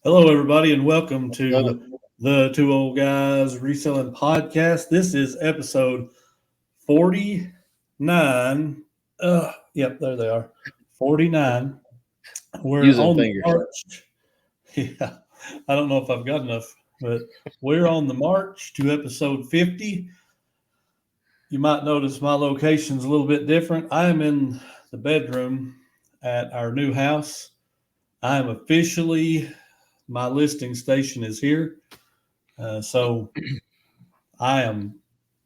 Hello, everybody, and welcome Love it. to the Two Old Guys Reselling Podcast. This is episode 49. Yep, there they are. 49. We're Using on the fingers. march. Yeah, I don't know if I've got enough, but we're on the march to episode 50. You might notice my location's a little bit different. I am in the bedroom at our new house. I am officially, my listing station is here. So I am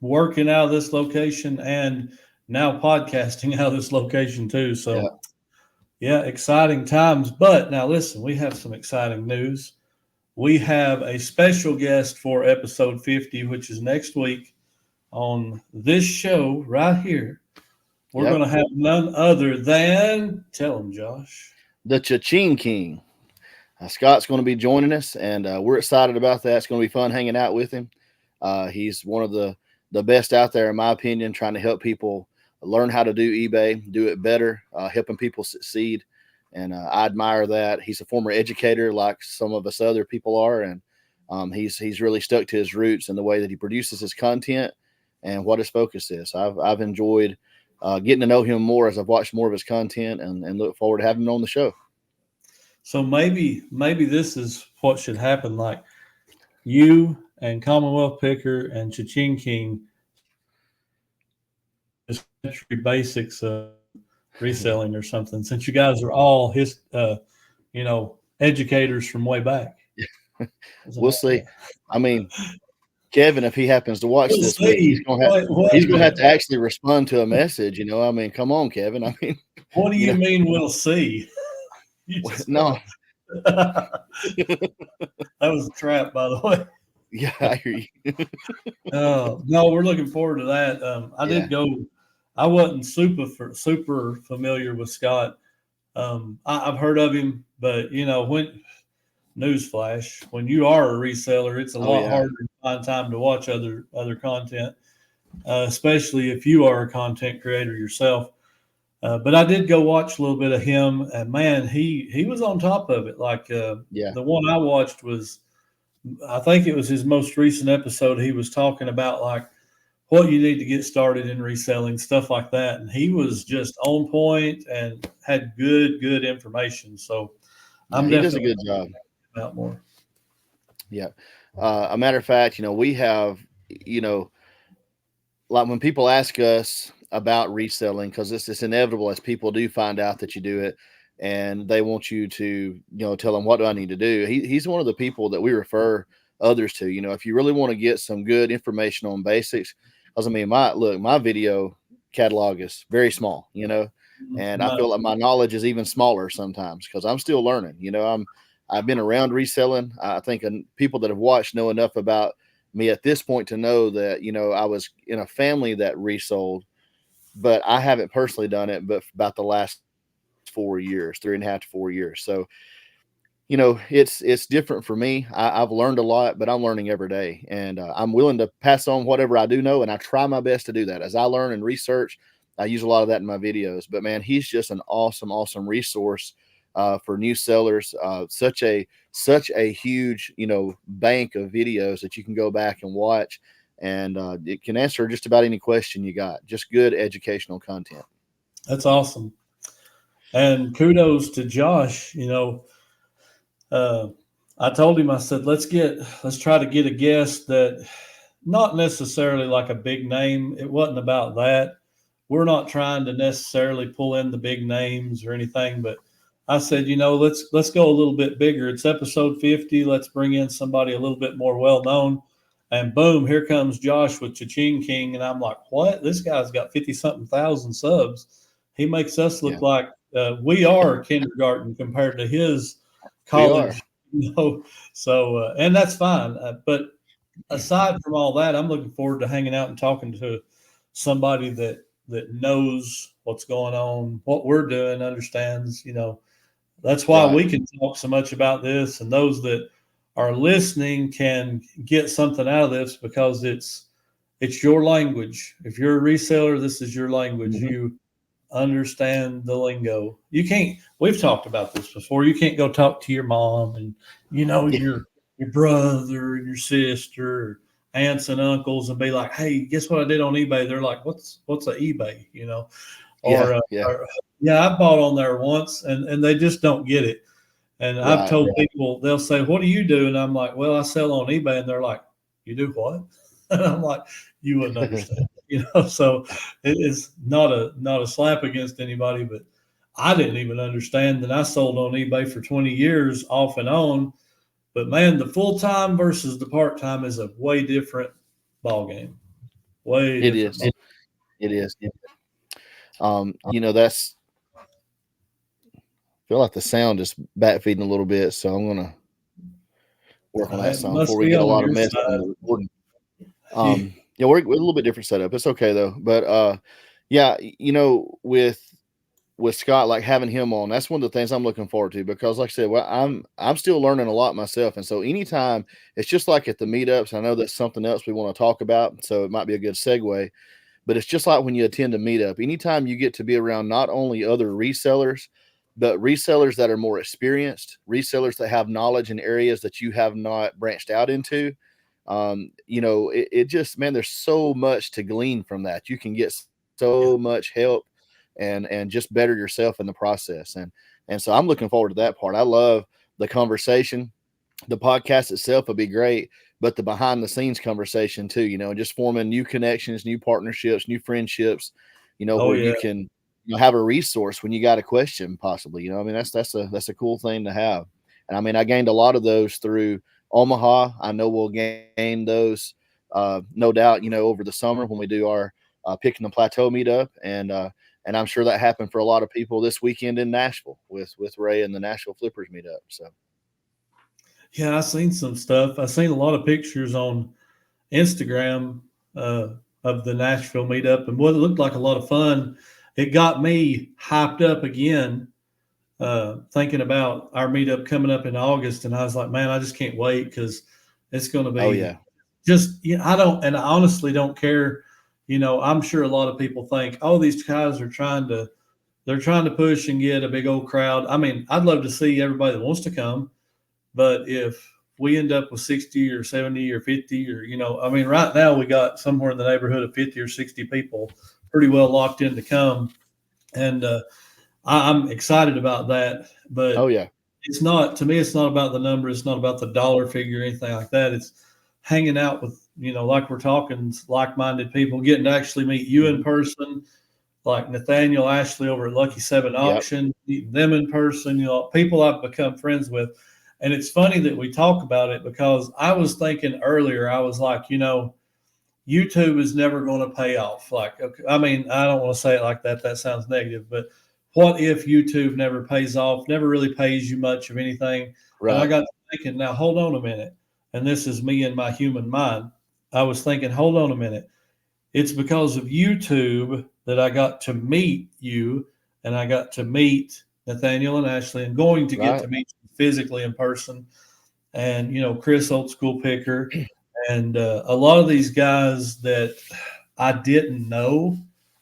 working out of this location and now podcasting out of this location too. Yeah. So yeah, exciting times. But now listen, we have some exciting news. We have a special guest for episode 50, which is next week on this show right here. We're Yep. going to have none other than, tell him, Josh. The Cha-Ching King. Scott's going to be joining us, and we're excited about that. It's going to be fun hanging out with him. He's one of the best out there, in my opinion, trying to help people learn how to do eBay, do it better, helping people succeed. And I admire that. He's a former educator like some of us other people are, and he's really stuck to his roots and the way that he produces his content and what his focus is. I've enjoyed getting to know him more as I've watched more of his content, and look forward to having him on the show. So maybe this is what should happen. Like you and Commonwealth Picker and Cha-Ching King, century basics of reselling or something. Since you guys are all educators from way back. We'll see. I mean, Kevin, if he happens to watch We'll this week, see. he's gonna have to actually respond to a message. I mean, come on, Kevin. I mean, What do you mean we'll see? no. That was a trap, by the way. Yeah, I hear you. No, we're looking forward to that. I did go. I wasn't super familiar with Scott. I've heard of him, but when newsflash, when you are a reseller, it's a lot harder to find time to watch other content, especially if you are a content creator yourself. But I did go watch a little bit of him, and man, he was on top of it. Like the one I watched was, I think it was his most recent episode. He was talking about like what you need to get started in reselling, stuff like that, and he was just on point and had good information. So he does a good job. About more. Yeah. A matter of fact, we have, like when people ask us about reselling, because it's inevitable as people do find out that you do it, and they want you to, tell them, what do I need to do? He's one of the people that we refer others to. If you really want to get some good information on basics, because I mean, my video catalog is very small, and I feel like my knowledge is even smaller sometimes because I'm still learning. I've been around reselling. I think people that have watched know enough about me at this point to know that, I was in a family that resold, but I haven't personally done it, but about the last 4 years, 3.5 to 4 years. So, it's different for me. I've learned a lot, but I'm learning every day, and I'm willing to pass on whatever I do know. And I try my best to do that as I learn and research. I use a lot of that in my videos, but man, he's just an awesome resource for new sellers. Such a huge, bank of videos that you can go back and watch, and it can answer just about any question you got. Just good educational content. That's awesome. And kudos to Josh. I told him, I said, let's try to get a guest that not necessarily like a big name. It wasn't about that. We're not trying to necessarily pull in the big names or anything, but I said, let's go a little bit bigger. It's episode 50. Let's bring in somebody a little bit more well-known. And boom, here comes Josh with Cha-Ching King. And I'm like, what? This guy's got 50-something thousand subs. He makes us look like we are kindergarten compared to his college. So, and that's fine. But aside from all that, I'm looking forward to hanging out and talking to somebody that knows what's going on, what we're doing, understands, That's why we can talk so much about this, and those that are listening can get something out of this because it's your language. If you're a reseller, this is your language. Mm-hmm. understand the lingo. You can't. We've talked about this before. You can't go talk to your mom and Yeah. your brother and your sister, or aunts and uncles, and be like, "Hey, guess what I did on eBay?" They're like, "What's a eBay?" Yeah. Or, Yeah. yeah, I bought on there once, and they just don't get it. And I've Right. told people, they'll say, "What do you do?" And I'm like, "Well, I sell on eBay." And they're like, "You do what?" And I'm like, "You wouldn't understand." So it is not a slap against anybody, but I didn't even understand that I sold on eBay for 20 years off and on. But man, the full time versus the part time is a way different ball game. Way It different. is. It is. That's feel like the sound is back feeding a little bit, so I'm gonna work on that It some before must we be get a on lot of your mess in side. the recording. Yeah. Yeah, we're a little bit different setup. It's okay though, but yeah, with Scott, like having him on, that's one of the things I'm looking forward to because, like I said, well, I'm still learning a lot myself, and so anytime it's just like at the meetups, I know that's something else we want to talk about, so it might be a good segue. But it's just like when you attend a meetup, anytime you get to be around not only other resellers, but resellers that are more experienced, resellers that have knowledge in areas that you have not branched out into. It just, man, there's so much to glean from that. You can get Yeah. so much help and just better yourself in the process. And so I'm looking forward to that part. I love the conversation. The podcast itself would be great, but the behind the scenes conversation too, just forming new connections, new partnerships, new friendships, Oh where yeah. you can have a resource when you got a question, possibly. I mean, that's a cool thing to have. And I mean, I gained a lot of those through Omaha. I know we'll gain those, no doubt, over the summer when we do our Pickin the Plateau meetup, and I'm sure that happened for a lot of people this weekend in Nashville with Ray and the Nashville Flippers meetup. So. Yeah, I seen some stuff. I seen a lot of pictures on Instagram uh, of the Nashville meetup, and what it looked like a lot of fun. It got me hyped up again, thinking about our meetup coming up in August, and I was like, man, I just can't wait because it's going to Oh be yeah. just. I don't, and I honestly don't care. I'm sure a lot of people think, oh, these guys are they're trying to push and get a big old crowd. I mean, I'd love to see everybody that wants to come. But if we end up with 60 or 70 or 50, or, I mean, right now we got somewhere in the neighborhood of 50 or 60 people pretty well locked in to come. And I'm excited about that. Oh But yeah. it's not, to me, it's not about the number. It's not about the dollar figure or anything like that. It's hanging out with, like we're talking, like minded people, getting to actually meet you in Mhm. person, like Nathaniel Ashley over at Lucky Seven Yep. Auction, meeting them in person, people I've become friends with. And it's funny that we talk about it because I was thinking earlier, I was like, YouTube is never going to pay off. Like, okay, I mean, I don't want to say it like that. That sounds negative, but what if YouTube never pays off, never really pays you much of anything? And I Right. got to thinking, now hold on a minute. And this is me and my human mind. I was thinking, hold on a minute. It's because of YouTube that I got to meet you, and I got to meet Nathaniel and Ashley, and going to get Right. to meet you physically in person. And, Chris, old school picker, and a lot of these guys that I didn't know,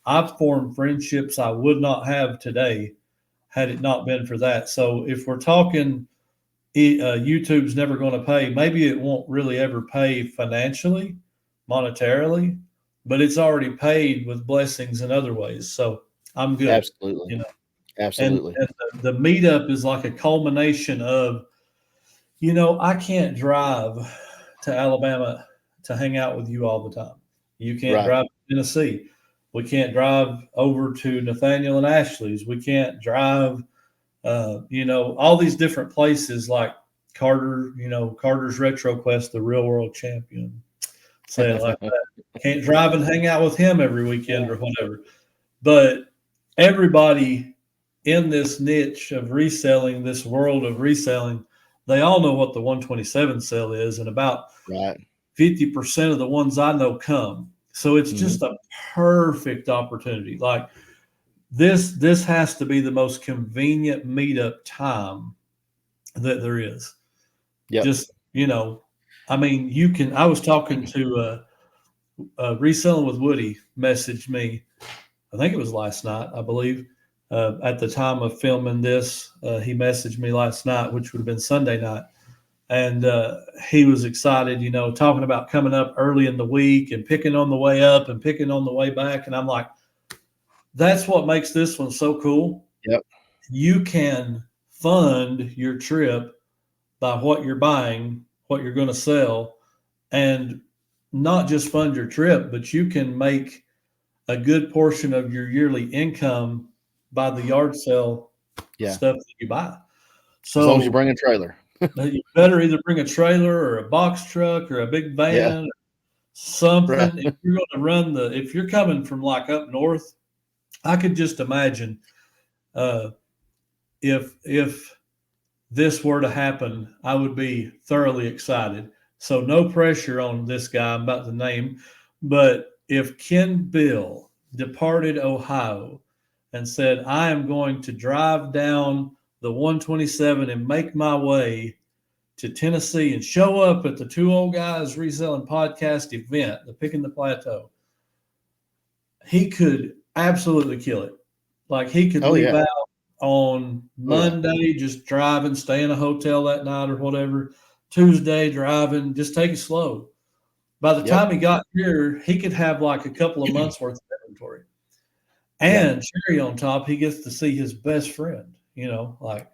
I've formed friendships I would not have today had it not been for that. So if we're talking YouTube's never going to pay, maybe it won't really ever pay financially, monetarily, but it's already paid with blessings in other ways. So I'm good, Absolutely. you know. And, Absolutely. and the meetup is like a culmination of, I can't drive to Alabama to hang out with you all the time. You can't Right. drive to Tennessee. We can't drive over to Nathaniel and Ashley's. We can't drive, all these different places like Carter, Carter's Retro Quest, the real world champion. Say it like that. Can't drive and hang out with him every weekend or whatever. But everybody in this niche of reselling, this world of reselling, they all know what the 127 sale is, and about Right. 50% of the ones I know come. So it's Hmm. just a perfect opportunity. Like this has to be the most convenient meetup time that there is. Yep. Just, I mean, I was talking to Reselling with Woody messaged me I think it was last night, I believe. At the time of filming this, he messaged me last night, which would have been Sunday night. And he was excited, talking about coming up early in the week and picking on the way up and picking on the way back. And I'm like, that's what makes this one so cool. Yep. You can fund your trip by what you're buying, what you're going to sell, and not just fund your trip, but you can make a good portion of your yearly income by the yard sale stuff that you buy. So as long as you bring a trailer. You better either bring a trailer or a box truck or a big van or something. Right. If you're going to if you're coming from like up north, I could just imagine if this were to happen, I would be thoroughly excited. So no pressure on this guy I'm about to name, but if Ken Bill departed Ohio and said, I am going to drive down the 127 and make my way to Tennessee and show up at the Two Old Guys Reselling Podcast event, the Pickin the Plateau, he could absolutely kill it. Like he could leave out on Monday, just driving, stay in a hotel that night or whatever. Tuesday, driving, just take it slow. By the time he got here, he could have like a couple of months worth of inventory. And cherry on top, he gets to see his best friend, like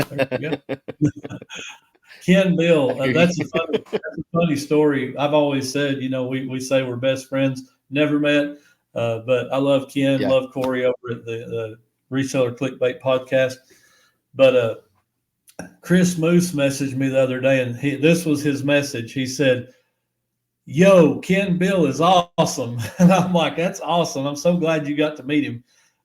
there you go. Ken Bill, that's a funny story. I've always said, we say we're best friends, never met, but I love Ken, love Corey over at the Reseller Clickbait podcast. But Chris Moose messaged me the other day, and this was his message. He said, yo, Ken Bill is awesome. And I'm like, that's awesome. I'm so glad you got to meet him.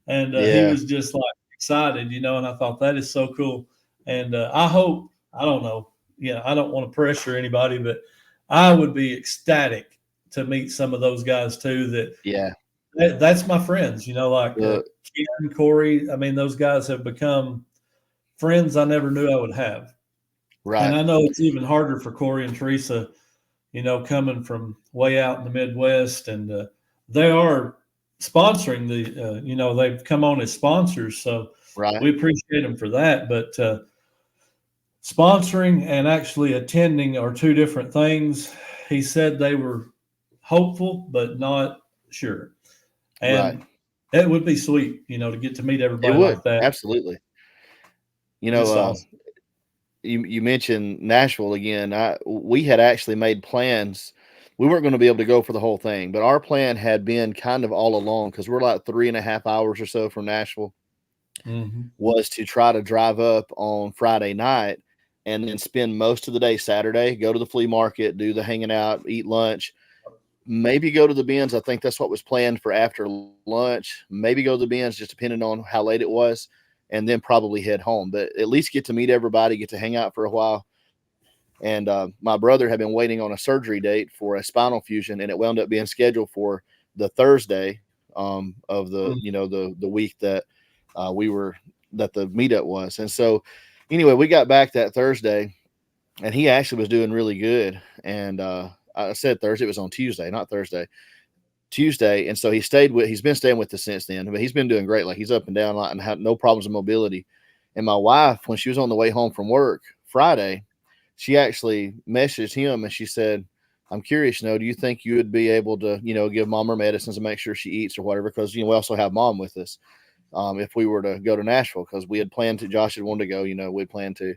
And he was just like excited, and I thought that is so cool. And I hope, I don't know, I don't want to pressure anybody, but I would be ecstatic to meet some of those guys too. That's my friends, like Ken, Corey. I mean, those guys have become friends I never knew I would have. Right. And I know it's even harder for Corey and Teresa, coming from way out in the Midwest, and they are sponsoring they've come on as sponsors. So we appreciate them for that. But sponsoring and actually attending are two different things. He said they were hopeful, but not sure. And it would be sweet, to get to meet everybody like that. Absolutely. Awesome. You mentioned Nashville again. We had actually made plans. We weren't going to be able to go for the whole thing, but our plan had been kind of all along, because we're like 3.5 hours or so from Nashville, was to try to drive up on Friday night and then spend most of the day Saturday, go to the flea market, do the hanging out, eat lunch, maybe go to the bins. I think that's what was planned for after lunch. Maybe go to the bins, just depending on how late it was, and then probably head home. But at least get to meet everybody, get to hang out for a while. And my brother had been waiting on a surgery date for a spinal fusion, and it wound up being scheduled for the Thursday of the the week that that the meetup was. And so anyway, we got back that Thursday, and he actually was doing really good. And I said Thursday, it was on Tuesday, not Thursday. Tuesday. And so he's been staying with us since then, but he's been doing great. Like, he's up and down a lot and had no problems with mobility. And my wife, when she was on the way home from work Friday, she actually messaged him and she said, I'm curious, do you think you would be able to, give mom her medicines and make sure she eats or whatever? Because, we also have mom with us if we were to go to Nashville, because we had planned to, Josh had wanted to go, we'd planned to.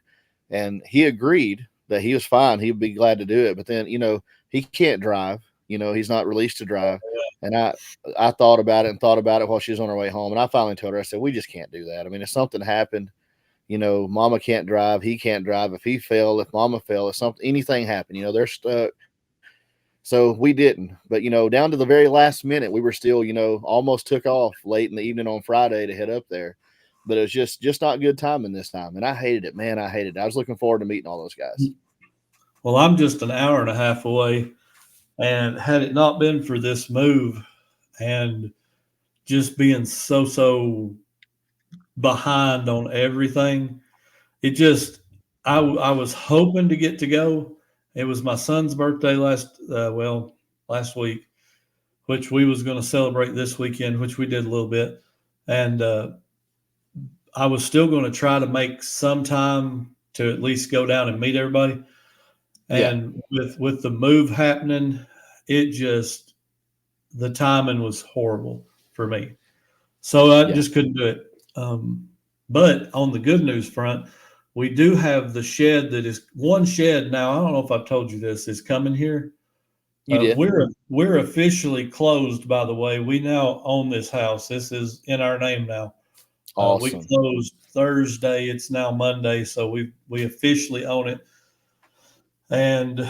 And he agreed that he was fine. He would be glad to do it. But then, he can't drive. He's not released to drive. And I thought about it while she was on her way home. And I finally told her, I said, we just can't do that. I mean, if something happened, mama can't drive, he can't drive. If he fell, if mama fell, if anything happened, they're stuck. So we didn't. But, down to the very last minute, we were still, almost took off late in the evening on Friday to head up there. But it was just not good timing this time. And I hated it, man. I hated it. I was looking forward to meeting all those guys. Well, I'm just an hour and a half away. And had it not been for this move and just being so behind on everything, I was hoping to get to go. It was my son's birthday last week. which we was going to celebrate this weekend, which we did a little bit. And I was still going to try to make some time to at least go down and meet everybody. And with the move happening, the timing was horrible for me. So I just couldn't do it. But on the good news front, we do have the shed that is one shed now. I don't know if I've told you this, is coming here. You did. We're officially closed, by the way. We now own this house. This is in our name now. Awesome. We closed Thursday. It's now Monday, so we officially own it. And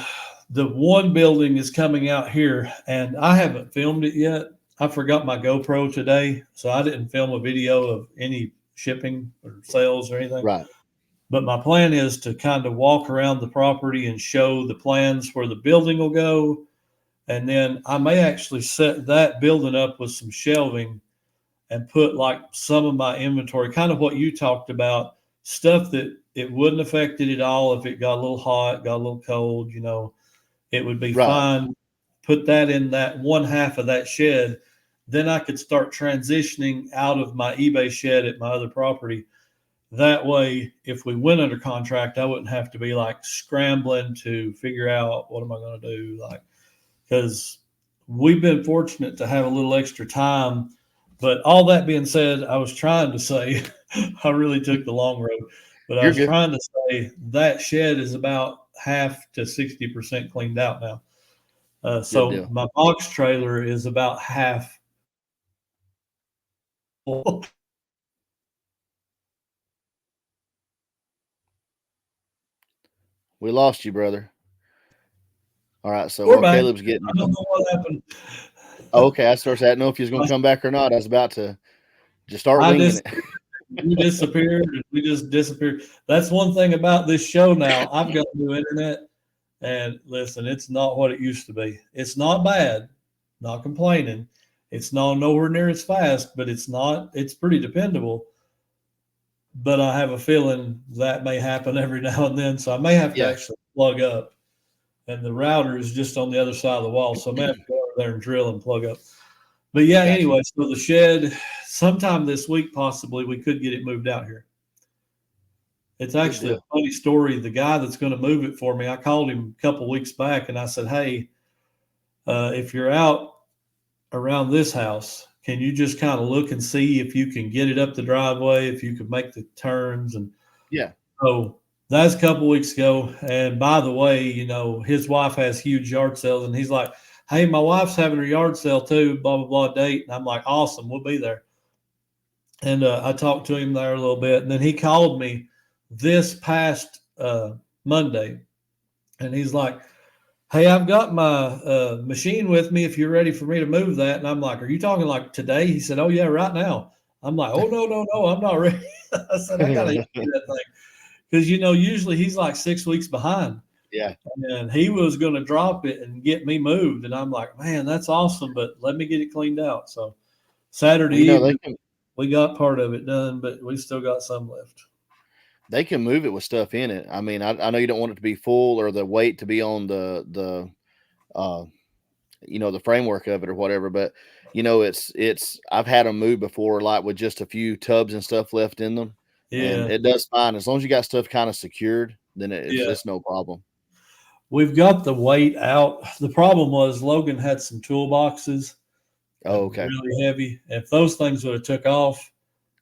the one building is coming out here, and I haven't filmed it yet. I forgot my GoPro today, so I didn't film a video of any shipping or sales or anything. Right. But my plan is to kind of walk around the property and show the plans where the building will go. And then I may actually set that building up with some shelving and put like some of my inventory, kind of what you talked about, stuff that it wouldn't affect it at all if it got a little hot, got a little cold, it would be fine. Put that in that one half of that shed. Then I could start transitioning out of my eBay shed at my other property. That way, if we went under contract, I wouldn't have to be like scrambling to figure out what am I going to do, because we've been fortunate to have a little extra time. But all that being said, I was trying to say, I really took the long road, but I was trying to say that shed is about half to 60% cleaned out now. So my box trailer is about half full. We lost you, brother. All right, so Caleb's getting. I don't know what happened. Okay, I didn't know if he was going to come back or not. I was about to just start winging it. You disappeared, and we just disappeared. That's one thing about this show now. I've got new internet, and listen, it's not what it used to be. It's not bad, not complaining. It's nowhere near as fast, but it's pretty dependable. But I have a feeling that may happen every now and then, so I may have to actually plug up. And the router is just on the other side of the wall, so I may have to go over there and drill and plug up. But anyway, so the shed, sometime this week possibly, we could get it moved out here. It's actually a funny story. The guy that's going to move it for me, I called him a couple weeks back, and I said, hey, if you're out around this house, can you just kind of look and see if you can get it up the driveway, if you could make the turns? And so that's a couple weeks ago. And by the way, his wife has huge yard sales, and he's like, hey, my wife's having her yard sale too, blah, blah, blah date. And I'm like, awesome, we'll be there. And I talked to him there a little bit. And then he called me this past Monday, and he's like, hey, I've got my machine with me if you're ready for me to move that. And I'm like, are you talking like today? He said, oh, yeah, right now. I'm like, oh, no, I'm not ready. I said, I got to get that thing. Because, usually he's like 6 weeks behind. Yeah. And he was going to drop it and get me moved. And I'm like, man, that's awesome, but let me get it cleaned out. So Saturday evening, we got part of it done, but we still got some left. They can move it with stuff in it. I mean, I know you don't want it to be full or the weight to be on the framework of it or whatever, but it's I've had them move before, like with just a few tubs and stuff left in them. Yeah. And it does fine. As long as you got stuff kind of secured, then it's no problem. We've got the weight out. The problem was Logan had some toolboxes. Oh, okay. Really heavy. If those things would have took off,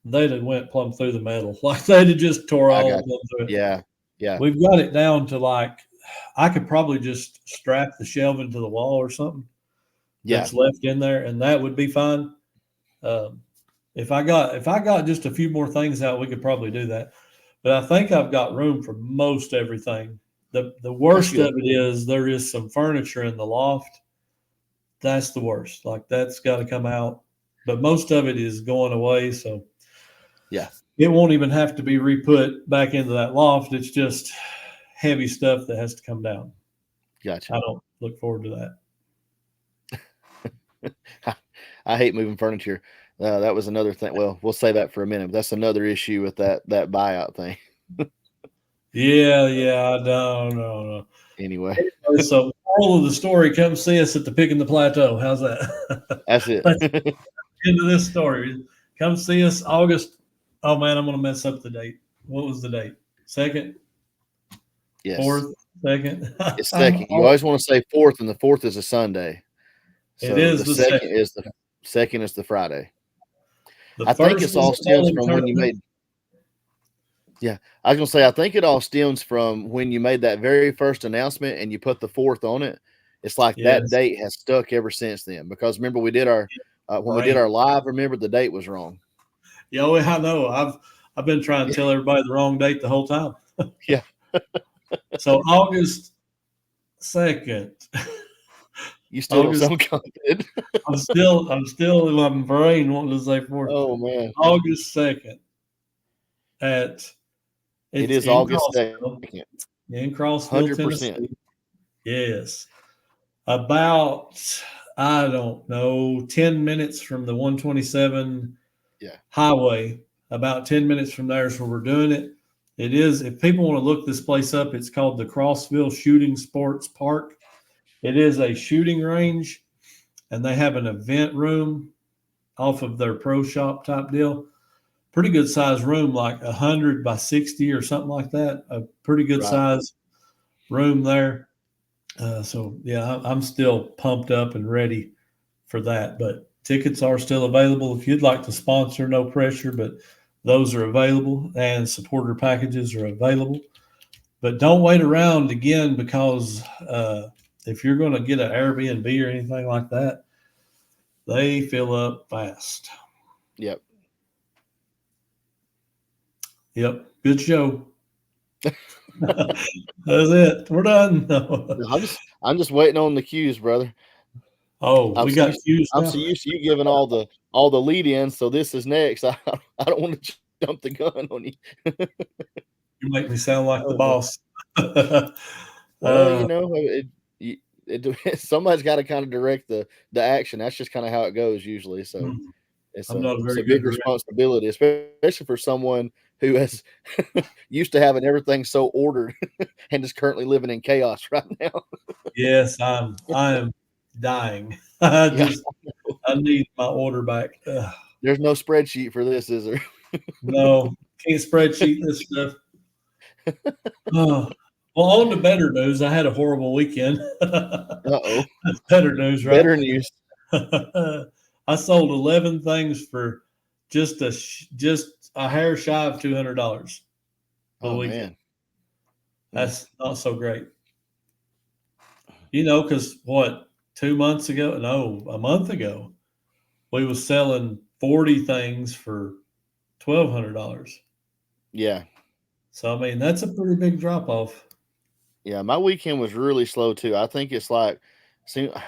they'd have went plumb through the metal. Like they'd have just tore all of them through it. Yeah. We've got it down to I could probably just strap the shelving to the wall or something that's left in there, and that would be fine. If I got just a few more things out, we could probably do that. But I think I've got room for most everything. The worst of it is there is some furniture in the loft. That's the worst. Like that's got to come out. But most of it is going away. So it won't even have to be re-put back into that loft. It's just heavy stuff that has to come down. Gotcha. I don't look forward to that. I hate moving furniture. That was another thing. Well, we'll say that for a minute. But that's another issue with that buyout thing. Yeah. No. Anyway, So moral of the story, come see us at the Pickin the Plateau. How's that? that's it. Let's get into this story. Come see us August. Oh man, I'm gonna mess up the date. What was the date? Second, Yes. fourth, second. It's second. You always want to say fourth, and the fourth is a Sunday. So it is the second is the Friday. I think it's all stems from when you made. Yeah, I was gonna say I think it all stems from when you made that very first announcement and you put the fourth on it. It's like that date has stuck ever since then. Because remember we did our when we did our live. Remember the date was wrong. Yeah, well, I know. I've been trying to tell everybody the wrong date the whole time. Yeah. So August 2nd. You still don't sound confident. I'm still in my brain wanting to say 4th. Oh man. August 2nd it is August 2nd. In Crossville, 100%. Tennessee. Yes. About, I don't know, 10 minutes from the 127 highway. About 10 minutes from there is where we're doing it. It is, if people want to look this place up, it's called the Crossville Shooting Sports Park. It is a shooting range, and they have an event room off of their pro shop type deal. Pretty good size room, like 100 by 60 or something like that. A pretty good size room there. So yeah, I'm still pumped up and ready for that. But tickets are still available. If you'd like to sponsor, no pressure, but those are available, and supporter packages are available. But don't wait around again, because if you're going to get an Airbnb or anything like that, they fill up fast. Yep. Good show. That's it. We're done. I'm just waiting on the cues, brother. Oh, we got cues. I'm so used to you giving all the lead ins, so this is next. I don't want to jump the gun on you. You make me sound like the boss. Well, somebody's got to kind of direct the action. That's just kind of how it goes usually. So it's a big responsibility, especially for someone who has used to having everything so ordered and is currently living in chaos right now. Yes, I am dying. I need my order back. There's no spreadsheet for this, is there? No, can't spreadsheet this stuff. Well, on to better news. I had a horrible weekend. Uh-oh. That's better news, right? Better news. I sold 11 things for just a hair shy of $200. Oh man, that's not so great. Because a month ago, we was selling 40 things for $1,200. Yeah. So I mean, that's a pretty big drop off. Yeah, my weekend was really slow too. I think it's like,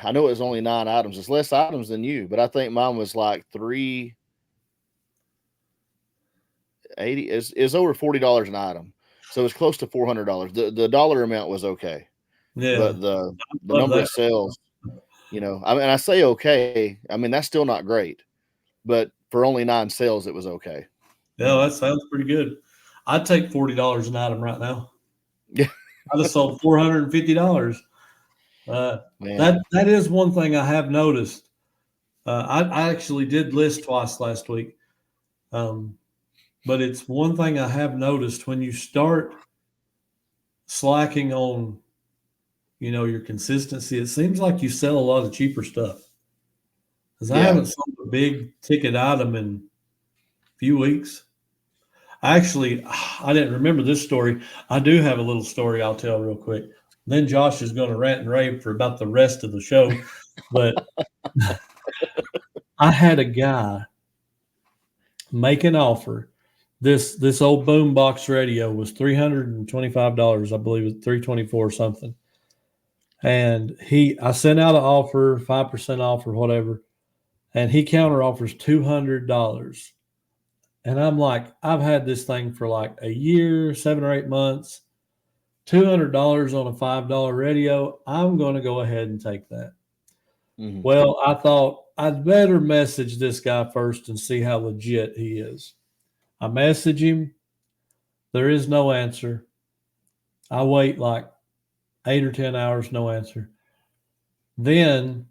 I know it was only 9 items. It's less items than you, but I think mine was like $380. It's over $40 an item, so it's close to $400. The dollar amount was okay, but the number of sales, I say okay. I mean, that's still not great, but for only 9 sales, it was okay. Yeah, that sounds pretty good. I'd take $40 an item right now. Yeah. I just sold $450. That is one thing I have noticed. I actually did list twice last week. But it's one thing I have noticed: when you start slacking on, your consistency, it seems like you sell a lot of cheaper stuff. Because I haven't sold a big ticket item in a few weeks. I didn't remember this story. I do have a little story I'll tell real quick. Then Josh is going to rant and rave for about the rest of the show. But I had a guy make an offer. This old boombox radio was $325, I believe it was $324 or something. And I sent out an offer, 5% off or whatever, and he counter offers $200. And I'm like, I've had this thing for like a year, 7 or 8 months, $200 on a $5 radio. I'm going to go ahead and take that. Mm-hmm. Well, I thought I'd better message this guy first and see how legit he is. I message him. There is no answer. I wait like 8 or 10 hours, no answer. Then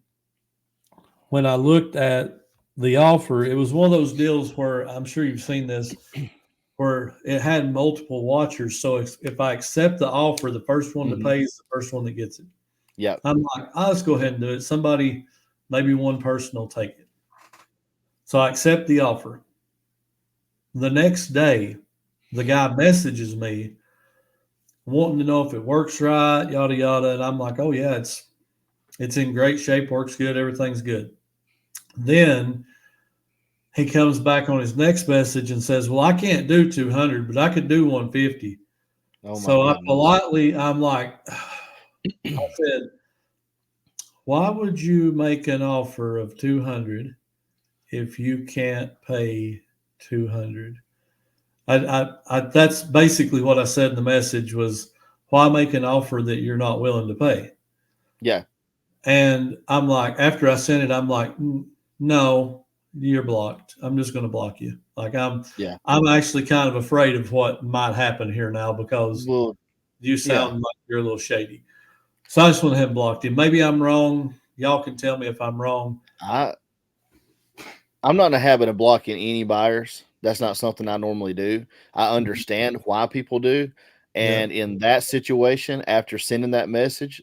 when I looked at the offer, it was one of those deals where I'm sure you've seen this, where it had multiple watchers. So if I accept the offer, the first one to pay is the first one that gets it. Yeah. I'm like, oh, let's go ahead and do it. Somebody, maybe one person will take it. So I accept the offer. The next day, the guy messages me wanting to know if it works right, yada yada. And I'm like, oh yeah, it's in great shape, works good, everything's good. Then he comes back on his next message and says, well, I can't do 200, but I could do 150. Oh my So goodness. I'm like, I said, why would you make an offer of 200 if you can't pay 200? That's basically what I said in the message was, why make an offer that you're not willing to pay? Yeah. And I'm like, after I sent it, I'm like, no, you're blocked. I'm just going to block you. Like I'm actually kind of afraid of what might happen here now because Well, you sound like you're a little shady. So I just went ahead and blocked him. Maybe I'm wrong. Y'all can tell me if I'm wrong. I'm not in the habit of blocking any buyers. That's not something I normally do. I understand why people do. And in that situation, after sending that message,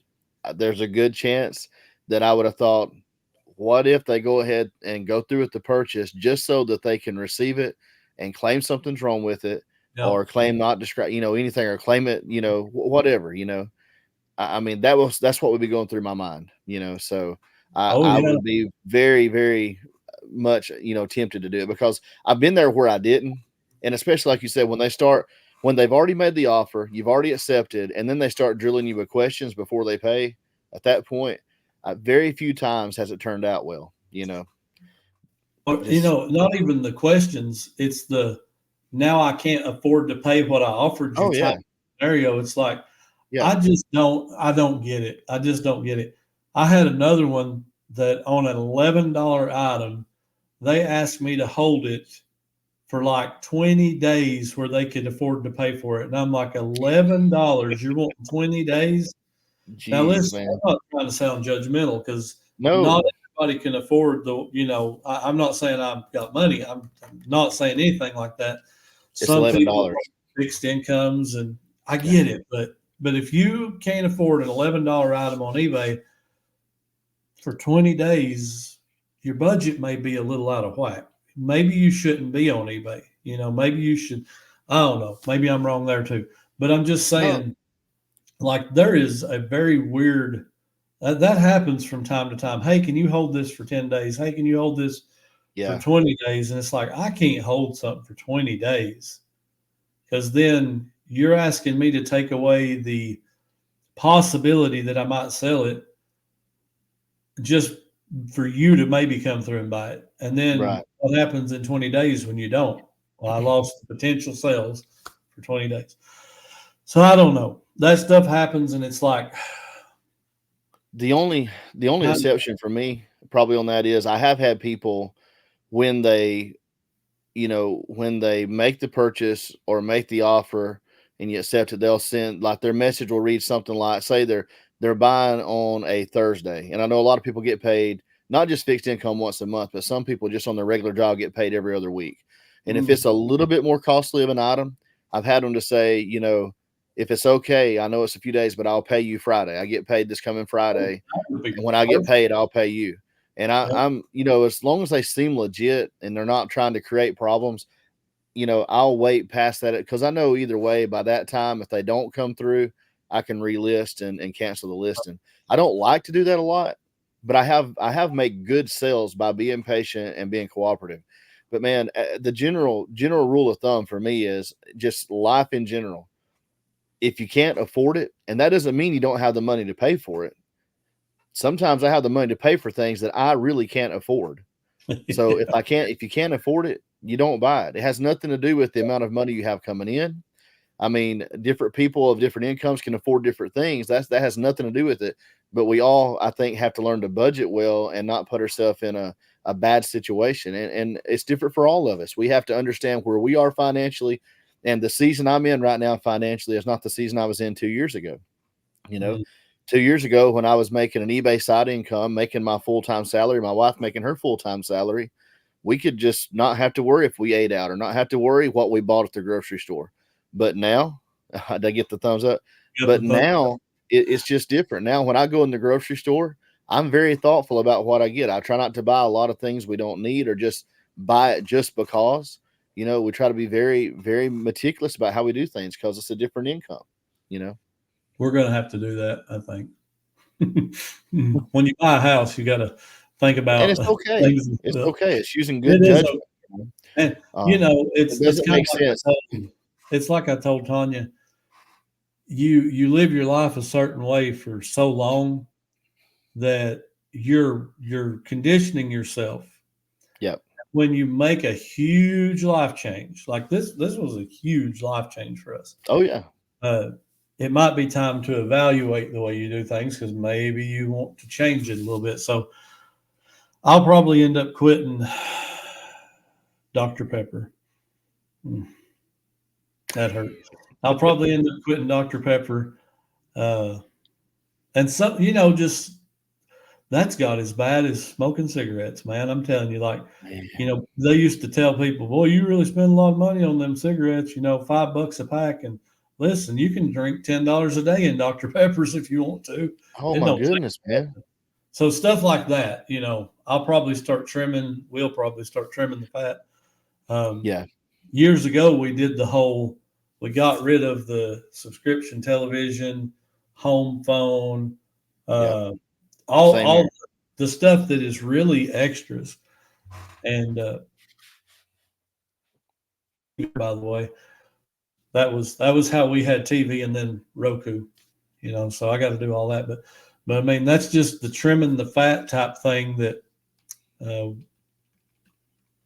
there's a good chance that I would have thought, what if they go ahead and go through with the purchase just so that they can receive it and claim something's wrong with it or claim not describe, anything, or claim it, whatever, I mean, that's what would be going through my mind, so I would be very, very much, tempted to do it because I've been there where I didn't. And especially like you said, when they've already made the offer, you've already accepted, and then they start drilling you with questions before they pay. At that point, very few times has it turned out well, Or, not even the questions. It's now I can't afford to pay what I offered you type scenario. It's like, I don't get it. I just don't get it. I had another one that on an $11 item, they asked me to hold it for like 20 days where they could afford to pay for it. And I'm like, $11, you're wanting 20 days? Jeez, now listen, man. I'm not trying to sound judgmental because No, not everybody can afford I'm not saying I've got money. I'm not saying anything like that. it's Some $11. people have fixed incomes and I get it, but if you can't afford an $11 item on eBay for 20 days, your budget may be a little out of whack. Maybe you shouldn't be on eBay. Maybe you should. I don't know. Maybe I'm wrong there too. But I'm just saying, like, there is a very weird that happens from time to time. Hey, can you hold this for 10 days? Hey, can you hold this for 20 days? And it's like, I can't hold something for 20 days because then you're asking me to take away the possibility that I might sell it just for you to maybe come through and buy it. And then what happens in 20 days when you don't? Well, I lost potential sales for 20 days. So I don't know. That stuff happens and it's like the only exception for me probably on that is I have had people when they make the purchase or make the offer and you accept it, they'll send like their message will read something like, say they're buying on a Thursday. And I know a lot of people get paid, not just fixed income once a month, but some people just on their regular job get paid every other week. And if it's a little bit more costly of an item, I've had them to say, if it's okay, I know it's a few days, but I'll pay you Friday. I get paid this coming Friday. And when I get paid, I'll pay you. And I'm, as long as they seem legit and they're not trying to create problems, I'll wait past that because I know either way by that time, if they don't come through, I can relist and cancel the listing. I don't like to do that a lot, but I have made good sales by being patient and being cooperative. But man, the general rule of thumb for me is just life in general. If you can't afford it, and that doesn't mean you don't have the money to pay for it. Sometimes I have the money to pay for things that I really can't afford. So if you can't afford it, you don't buy it. It has nothing to do with the amount of money you have coming in. I mean, different people of different incomes can afford different things. That has nothing to do with it. But we all, I think, have to learn to budget well and not put ourselves in a bad situation. And it's different for all of us. We have to understand where we are financially. And the season I'm in right now financially is not the season I was in 2 years ago. 2 years ago, when I was making an eBay side income, making my full-time salary, my wife making her full-time salary, we could just not have to worry if we ate out or not have to worry what we bought at the grocery store. But now, they get the thumbs up. But now it's just different. Now, when I go in the grocery store, I'm very thoughtful about what I get. I try not to buy a lot of things we don't need or just buy it just because. We try to be very, very meticulous about how we do things because it's a different income. We're going to have to do that, I think. When you buy a house, you got to think about. And it's okay. It's okay. It's using good judgment. And it's doesn't kind make of sense. It's like I told Tanya. You live your life a certain way for so long that you're conditioning yourself. Yep. When you make a huge life change, like this was a huge life change for us. Oh yeah. It might be time to evaluate the way you do things because maybe you want to change it a little bit. So I'll probably end up quitting Dr. Pepper. That hurt. I'll probably end up quitting Dr. Pepper. And some, just that's got as bad as smoking cigarettes, man. I'm telling you, they used to tell people, boy, you really spend a lot of money on them cigarettes, $5 a pack. And listen, you can drink $10 a day in Dr. Peppers if you want to. Oh my goodness, man. So stuff like that, I'll probably start trimming. We'll probably start trimming the fat. Yeah. Years ago, we did we got rid of the subscription television, home phone, all the stuff that is really extras. And by the way, that was how we had TV and then Roku, so I got to do all that. But I mean, that's just the trimming the fat type thing that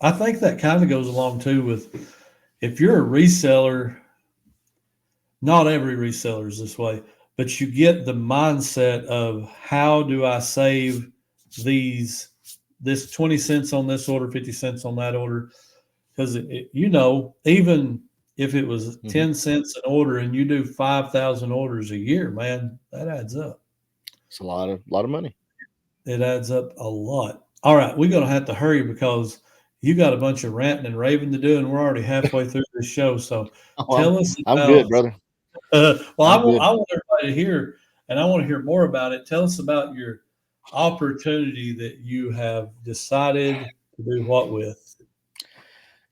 I think that kind of goes along too with if you're a reseller. Not every reseller is this way, but you get the mindset of how do I save this 20 cents on this order, 50 cents on that order? Because, even if it was 10 cents an order and you do 5,000 orders a year, man, that adds up. It's a lot of money. It adds up a lot. All right, we're going to have to hurry because you got a bunch of ranting and raving to do, and we're already halfway through this show. So tell us. I'm good, brother. I want everybody to hear, and I want to hear more about it. Tell us about your opportunity that you have decided to do what with.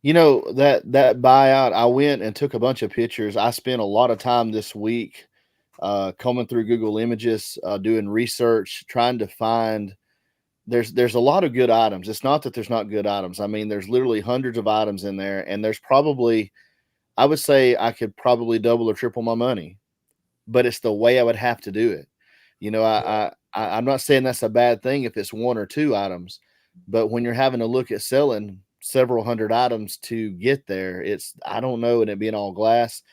That buyout, I went and took a bunch of pictures. I spent a lot of time this week combing through Google Images, doing research, trying to find. There's a lot of good items. It's not that there's not good items. I mean, there's literally hundreds of items in there, and there's probably, I would say I could probably double or triple my money, but it's the way I would have to do it. I'm not saying that's a bad thing if it's one or two items, but when you're having to look at selling several hundred items to get there, I don't know. And it being all glass,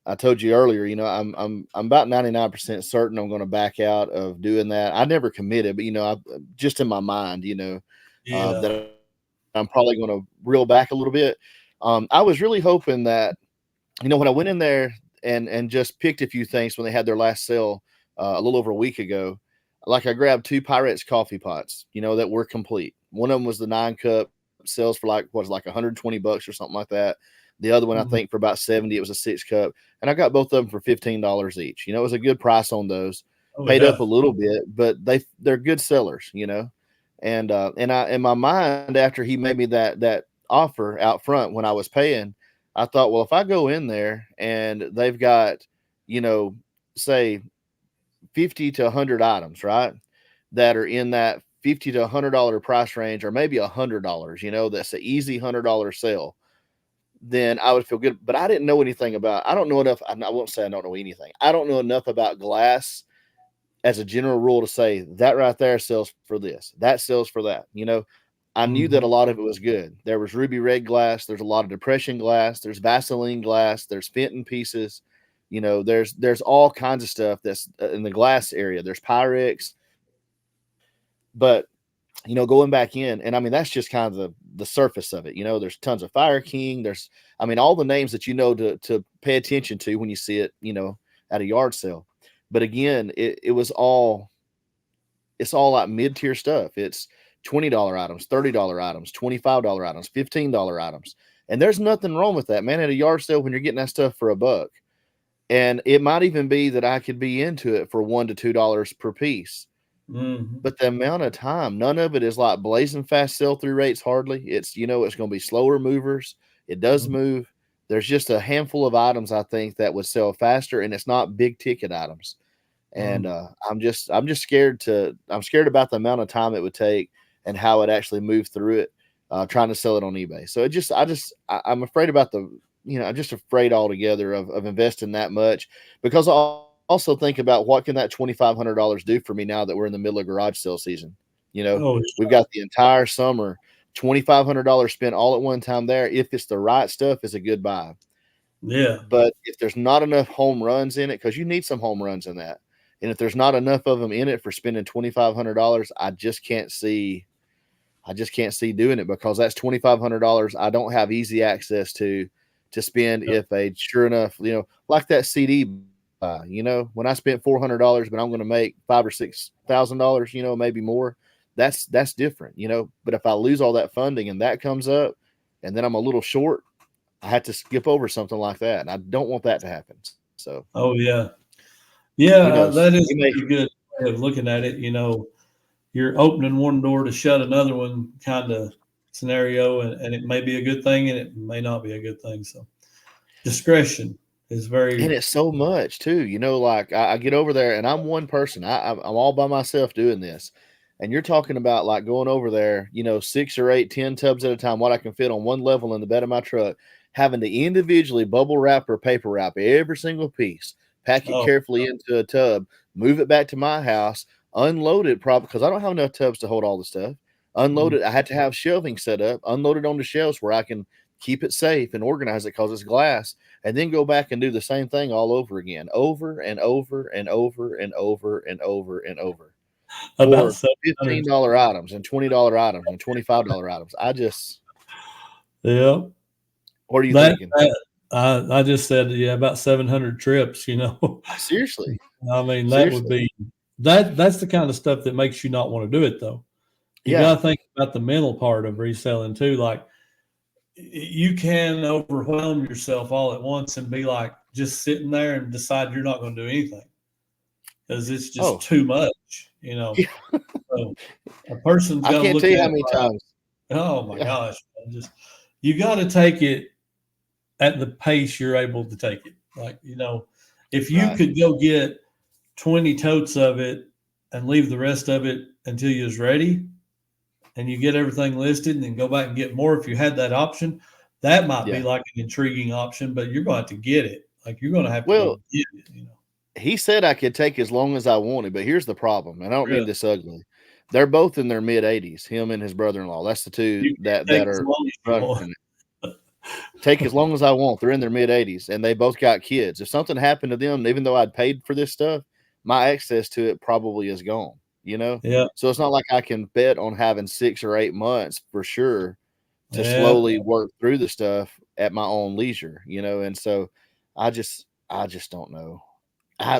I told you earlier, I'm about 99% certain I'm going to back out of doing that. I never committed, but I just in my mind, that I'm probably going to reel back a little bit. I was really hoping that, when I went in there and just picked a few things when they had their last sale a little over a week ago, like I grabbed 2 Pyrex coffee pots, that were complete. One of them was the 9-cup, sells for like $120 or something like that. The other one, I think for about 70, it was a 6-cup, and I got both of them for $15 each. It was a good price on those. Paid up a little bit, but they're good sellers, And in my mind, after he made me that offer out front when I was paying, I thought, well, if I go in there and they've got, say 50 to 100 items, right, that are in that $50 to $100 price range, or maybe $100, that's an easy $100 sale, then I would feel good. But I didn't know anything about, I don't know enough. I won't say I don't know anything. I don't know enough about glass as a general rule to say that right there sells for this, that sells for that. I knew that a lot of it was good. There was ruby red glass. There's a lot of depression glass. There's Vaseline glass. There's Fenton pieces. There's all kinds of stuff that's in the glass area. There's Pyrex. But, going back in, and I mean, that's just kind of the surface of it. There's tons of Fire King. There's, all the names that to pay attention to when you see it, at a yard sale. But again, it's all like mid-tier stuff. It's $20 items, $30 items, $25 items, $15 items. And there's nothing wrong with that, man. At a yard sale, when you're getting that stuff for $1, and it might even be that I could be into it for $1 to $2 per piece. Mm-hmm. But the amount of time, none of it is like blazing fast sell-through rates. Hardly. It's, it's going to be slower movers. It does move. There's just a handful of items I think that would sell faster, and it's not big ticket items. And I'm just scared about the amount of time it would take and how it actually moved through it, trying to sell it on eBay. So I'm afraid about I'm just afraid altogether of investing that much, because I'll also think about what can that $2,500 do for me now that we're in the middle of garage sale season. We've got the entire summer, $2,500 spent all at one time there. If it's the right stuff, it's a good buy. Yeah. But if there's not enough home runs in it, because you need some home runs in that, and if there's not enough of them in it for spending $2,500, I just can't see doing it, because that's $2,500 I don't have easy access to spend. If a sure enough, like that CD, when I spent $400, but I'm going to make $5,000 or $6,000, maybe more. That's different, But if I lose all that funding and that comes up, and then I'm a little short, I had to skip over something like that, and I don't want that to happen. So, yeah, that is a good way of looking at it. You're opening one door to shut another one kind of scenario, and it may be a good thing, and it may not be a good thing. So, discretion is very, and it's so much too. Like I get over there, and I'm one person. I'm all by myself doing this. And you're talking about like going over there, 6 or 8, 10 tubs at a time, what I can fit on one level in the bed of my truck, having to individually bubble wrap or paper wrap every single piece, pack it carefully into a tub, move it back to my house, unload it probably because I don't have enough tubs to hold all the stuff. Unload it. I had to have shelving set up, unload it on the shelves where I can keep it safe and organize it because it's glass, and then go back and do the same thing all over again, over and over and over and over and over and over. about For $15 items and $20 items and $25 items. Yeah. What are you thinking? I just said, about 700 trips, Seriously. I mean, that would be that's the kind of stuff that makes you not want to do it, though. You got to think about the mental part of reselling too. Like, you can overwhelm yourself all at once and be like just sitting there and decide you're not going to do anything because it's just too much, So a person's going to look at it. I can't tell you how many times. Oh my gosh! You got to take it at the pace you're able to take it. Like, if you could go get 20 totes of it and leave the rest of it until you was ready, and you get everything listed, and then go back and get more if you had that option, that might be like an intriguing option. But you're going to have to get it. Like, you're going to have to go get it. He said I could take as long as I wanted, but here's the problem, and I don't mean this ugly. They're both in their mid-80s, him and his brother-in-law. That's the two that are running. Take as long as I want. They're in their mid-80s, and they both got kids. If something happened to them, even though I'd paid for this stuff, my access to it probably is gone, Yeah. So it's not like I can bet on having 6 or 8 months for sure to slowly work through the stuff at my own leisure, and so I just don't know. I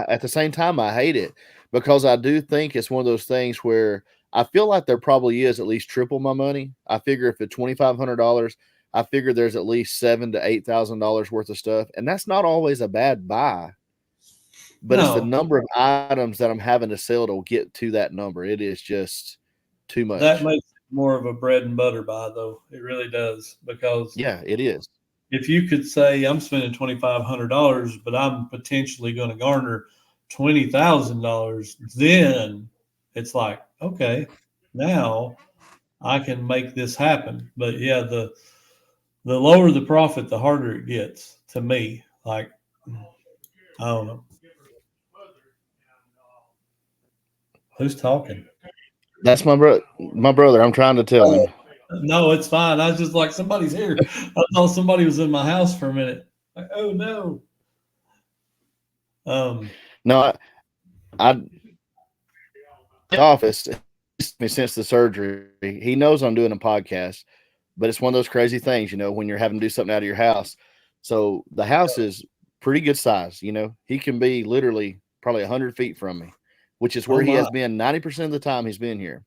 at the same time, I hate it because I do think it's one of those things where I feel like there probably is at least triple my money. I figure if it's $2,500, I figure there's at least $7,000 to $8,000 worth of stuff, and that's not always a bad buy. But it's the number of items that I'm having to sell to get to that number. It is just too much. That makes it more of a bread and butter buy, though. It really does, because it is. If you could say I'm spending $2,500, but I'm potentially going to garner $20,000, then it's like, okay, now I can make this happen. But the lower the profit, the harder it gets to me. Like, I don't know. Who's talking? That's my brother. I'm trying to tell him. No, it's fine. I was just like, somebody's here. I thought somebody was in my house for a minute. Like, oh no. No, I the office since the surgery. He knows I'm doing a podcast, but it's one of those crazy things, when you're having to do something out of your house. So the house is pretty good size. He can be literally probably 100 feet from me, which is where Oh he has my. been 90% of the time he's been here.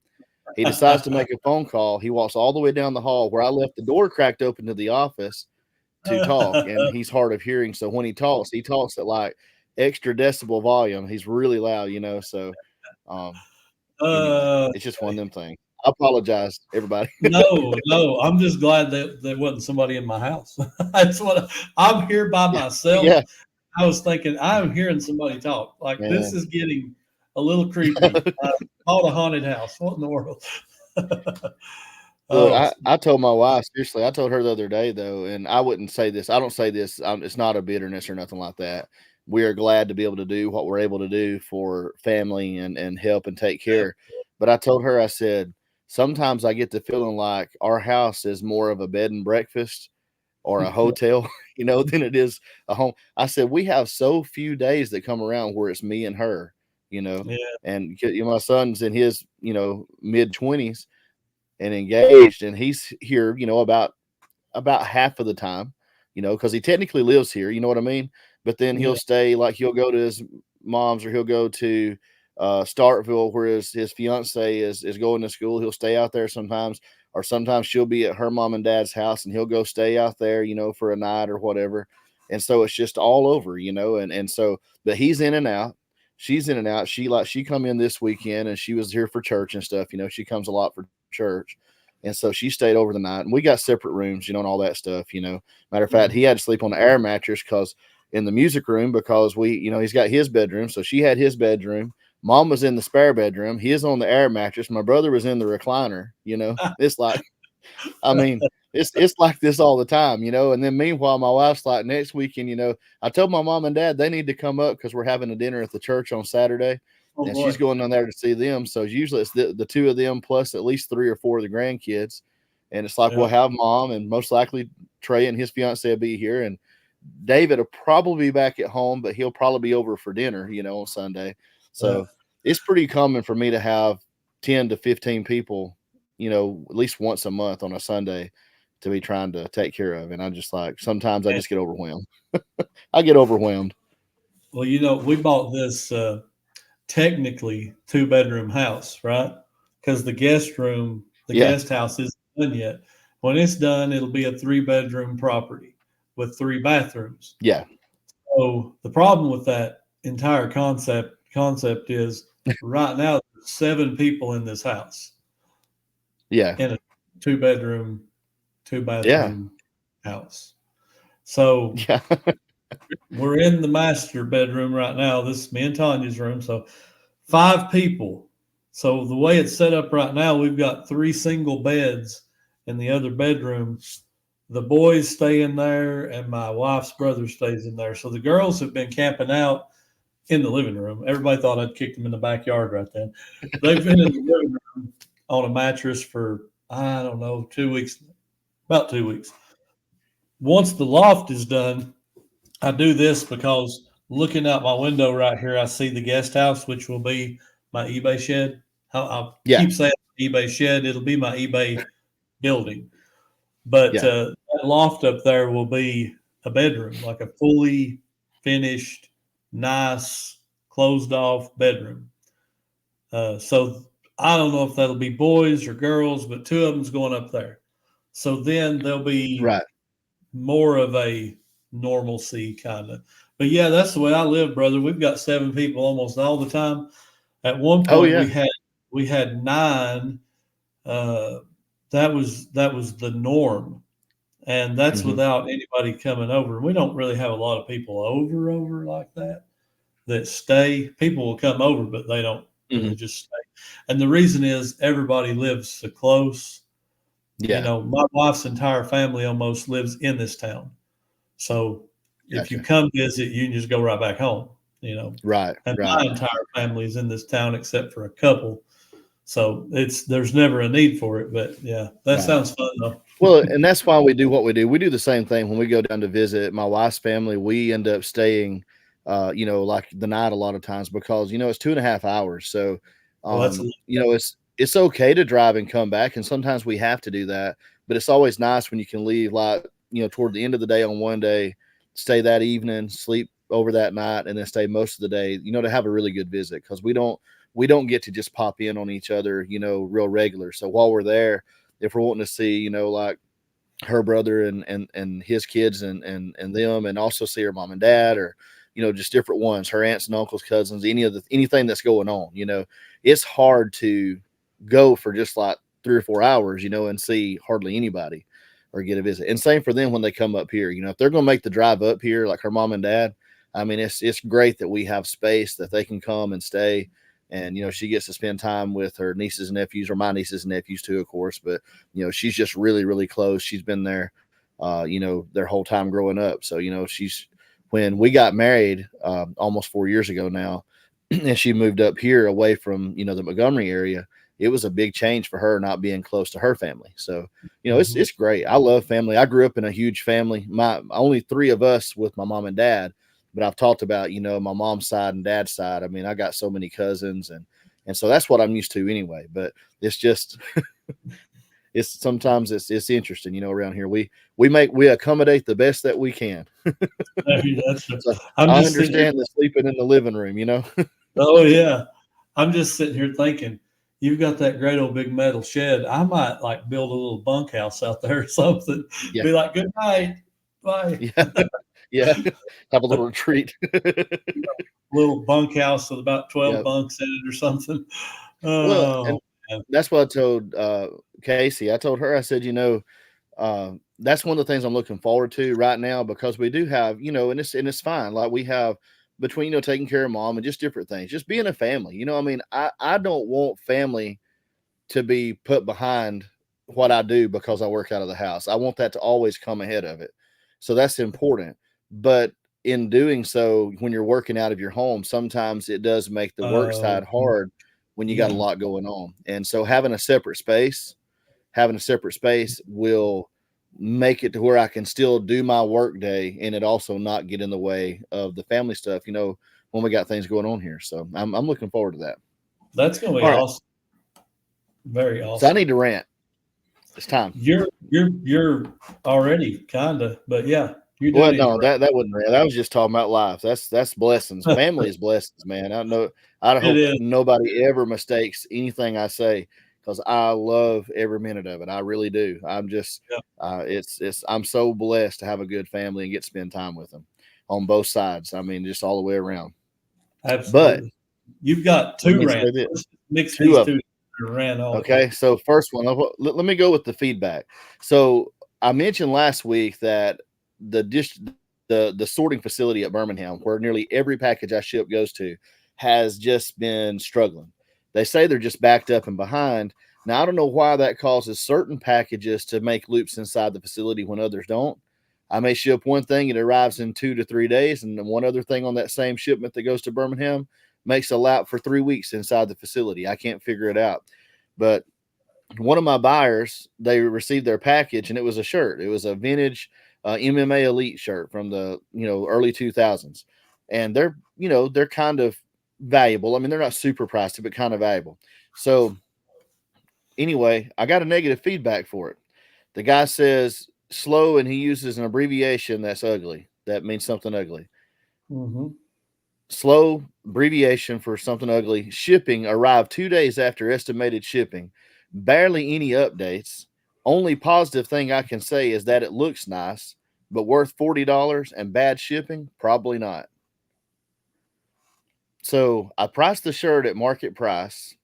He decides to make a phone call. He walks all the way down the hall where I left the door cracked open to the office to talk, and he's hard of hearing. So when he talks at like extra decibel volume. He's really loud, so anyway, it's just one of them things. I apologize, everybody. No, I'm just glad that there wasn't somebody in my house. That's what I'm here by myself. Yeah, I was thinking, I'm hearing somebody talk. Like, this man. is getting a little creepy. I bought a haunted house. What in the world? Look, I told my wife, seriously, I told her the other day, though, and I wouldn't say this. I don't say this. It's not a bitterness or nothing like that. We are glad to be able to do what we're able to do for family and help and take care. But I told her, I said, sometimes I get the feeling like our house is more of a bed and breakfast or a hotel, than it is a home. I said, we have so few days that come around where it's me and her, Yeah. and my son's in his, mid-20s and engaged, and he's here, about half of the time, because he technically lives here, you know what I mean? But then he'll stay, like he'll go to his mom's or he'll go to Starkville, where his fiance is going to school. He'll stay out there sometimes, or sometimes she'll be at her mom and dad's house and he'll go stay out there, for a night or whatever. And so it's just all over, and so, but he's in and out. She's in and out. She come in this weekend and she was here for church and stuff. She comes a lot for church. And so she stayed over the night, and we got separate rooms, and all that stuff, Matter of fact, he had to sleep on the air mattress because in the music room, because he's got his bedroom. So she had his bedroom. Mom was in the spare bedroom. He is on the air mattress. My brother was in the recliner, It's like, I mean, it's like this all the time, And then meanwhile, my wife's like, next weekend, I told my mom and dad they need to come up because we're having a dinner at the church on Saturday. And she's going down there to see them. So usually it's the two of them plus at least 3 or 4 of the grandkids. And it's like, we'll have mom, and most likely Trey and his fiance will be here. And David will probably be back at home, but he'll probably be over for dinner, on Sunday. So it's pretty common for me to have 10 to 15 people, at least once a month on a Sunday to be trying to take care of. And I'm just like, sometimes I just get overwhelmed. I get overwhelmed. Well, we bought this technically 2-bedroom house, right? Because the guest house isn't done yet. When it's done, it'll be a 3-bedroom property with 3 bathrooms. Yeah. So the problem with that entire concept is right now there's 7 people in this house. Yeah. In a 2-bedroom, 2-bathroom house. So we're in the master bedroom right now. This is me and Tanya's room. So 5 people. So the way it's set up right now, we've got 3 single beds in the other bedroom. The boys stay in there and my wife's brother stays in there. So the girls have been camping out in the living room. Everybody thought I'd kick them in the backyard right then. They've been in the living room on a mattress for, I don't know, 2 weeks, about 2 weeks. Once the loft is done, I do this because looking out my window right here, I see the guest house, which will be my eBay shed. I'll keep saying eBay shed. It'll be my eBay building. But that loft up there will be a bedroom, like a fully finished, nice, closed off bedroom. So I don't know if that'll be boys or girls, but 2 of them's going up there. So then there'll be more of a normalcy kind of. But yeah, that's the way I live, brother. We've got 7 people almost all the time. At one point we had 9. That was the norm. And that's without anybody coming over. We don't really have a lot of people over like that stay. People will come over, but they don't really just stay. And the reason is everybody lives so close. Yeah. My wife's entire family almost lives in this town. So if you come visit, you can just go right back home, Right. And my entire family is in this town except for a couple. So there's never a need for it. But yeah, that sounds fun though. Well, and that's why we do what we do. We do the same thing when we go down to visit my wife's family. We end up staying, like the night a lot of times because, it's 2.5 hours. So, it's okay to drive and come back. And sometimes we have to do that, but it's always nice when you can leave, like, toward the end of the day on one day, stay that evening, sleep over that night and then stay most of the day, to have a really good visit, because we don't get to just pop in on each other, real regular. So while we're there, if we're wanting to see, like her brother and his kids and them, and also see her mom and dad, or just different ones, her aunts and uncles, cousins, anything that's going on, it's hard to go for just like 3 or 4 hours, and see hardly anybody or get a visit. And same for them when they come up here. If they're going to make the drive up here, like her mom and dad, I mean, it's great that we have space that they can come and stay. And, she gets to spend time with her nieces and nephews, or my nieces and nephews too, of course. But, she's just really, really close. She's been there, their whole time growing up. So, when we got married almost 4 years ago now, and she moved up here away from, the Montgomery area, it was a big change for her not being close to her family. So, it's great. I love family. I grew up in a huge family. My only 3 of us with my mom and dad. But I've talked about, my mom's side and dad's side. I mean, I got so many cousins, and so that's what I'm used to anyway. But it's just, sometimes it's interesting, around here we accommodate the best that we can. So I understand the sleeping in the living room, Oh yeah, I'm just sitting here thinking, you've got that great old big metal shed. I might like build a little bunkhouse out there or something. Yeah. Be like, good night, bye. Yeah. Have a little retreat. Little bunkhouse with about 12 bunks in it or something. Well, and that's what I told Casey. I told her, I said, that's one of the things I'm looking forward to right now, because we do have, and it's fine. Like we have between, taking care of mom and just different things, just being a family. I mean, I don't want family to be put behind what I do because I work out of the house. I want that to always come ahead of it. So that's important. But in doing so, when you're working out of your home, sometimes it does make the work side hard when you got a lot going on. And so having a separate space will make it to where I can still do my work day, and it also not get in the way of the family stuff, when we got things going on here. So I'm looking forward to that. That's going to be awesome. Very awesome. So I need to rant. It's time. You're already kind of, but yeah. Well, no, that wasn't real. That was just talking about life. That's blessings. Family is blessings, man. I hope nobody ever mistakes anything I say, because I love every minute of it. I really do. I'm just, I'm so blessed to have a good family and get to spend time with them on both sides. I mean, just all the way around. Absolutely. But you've got 2 rants. Let's mix these 2 rant. Okay. So first one, let me go with the feedback. So I mentioned last week that the sorting facility at Birmingham, where nearly every package I ship goes to, has just been struggling. They say they're just backed up and behind. Now, I don't know why that causes certain packages to make loops inside the facility when others don't. I may ship one thing, it arrives in 2 to 3 days, and then one other thing on that same shipment that goes to Birmingham makes a lap for 3 weeks inside the facility. I can't figure it out. But one of my buyers, they received their package, and it was a shirt. It was a vintage MMA Elite shirt from the early 2000s, and they're kind of valuable. I mean, they're not super pricey, but kind of valuable. So anyway, I got a negative feedback for it. The guy says slow, and he uses an abbreviation that's ugly. That means something ugly. Mm-hmm. Slow abbreviation for something ugly. Shipping arrived 2 days after estimated shipping. Barely any updates. Only positive thing I can say is that it looks nice, but worth $40 and bad shipping? Probably not. So I priced the shirt at market price.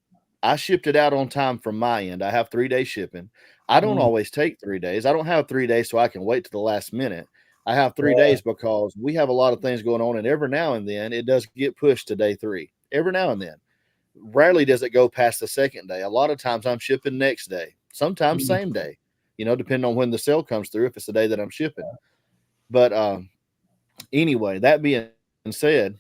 I shipped it out on time from my end. I have 3-day shipping. I don't always take 3 days. I don't have 3 days so I can wait to the last minute. I have 3 days because we have a lot of things going on, and every now and then it does get pushed to day 3. Every now and then. Rarely does it go past the second day. A lot of times I'm shipping next day, sometimes same day, depending on when the sale comes through, if it's the day that I'm shipping. But anyway, that being said,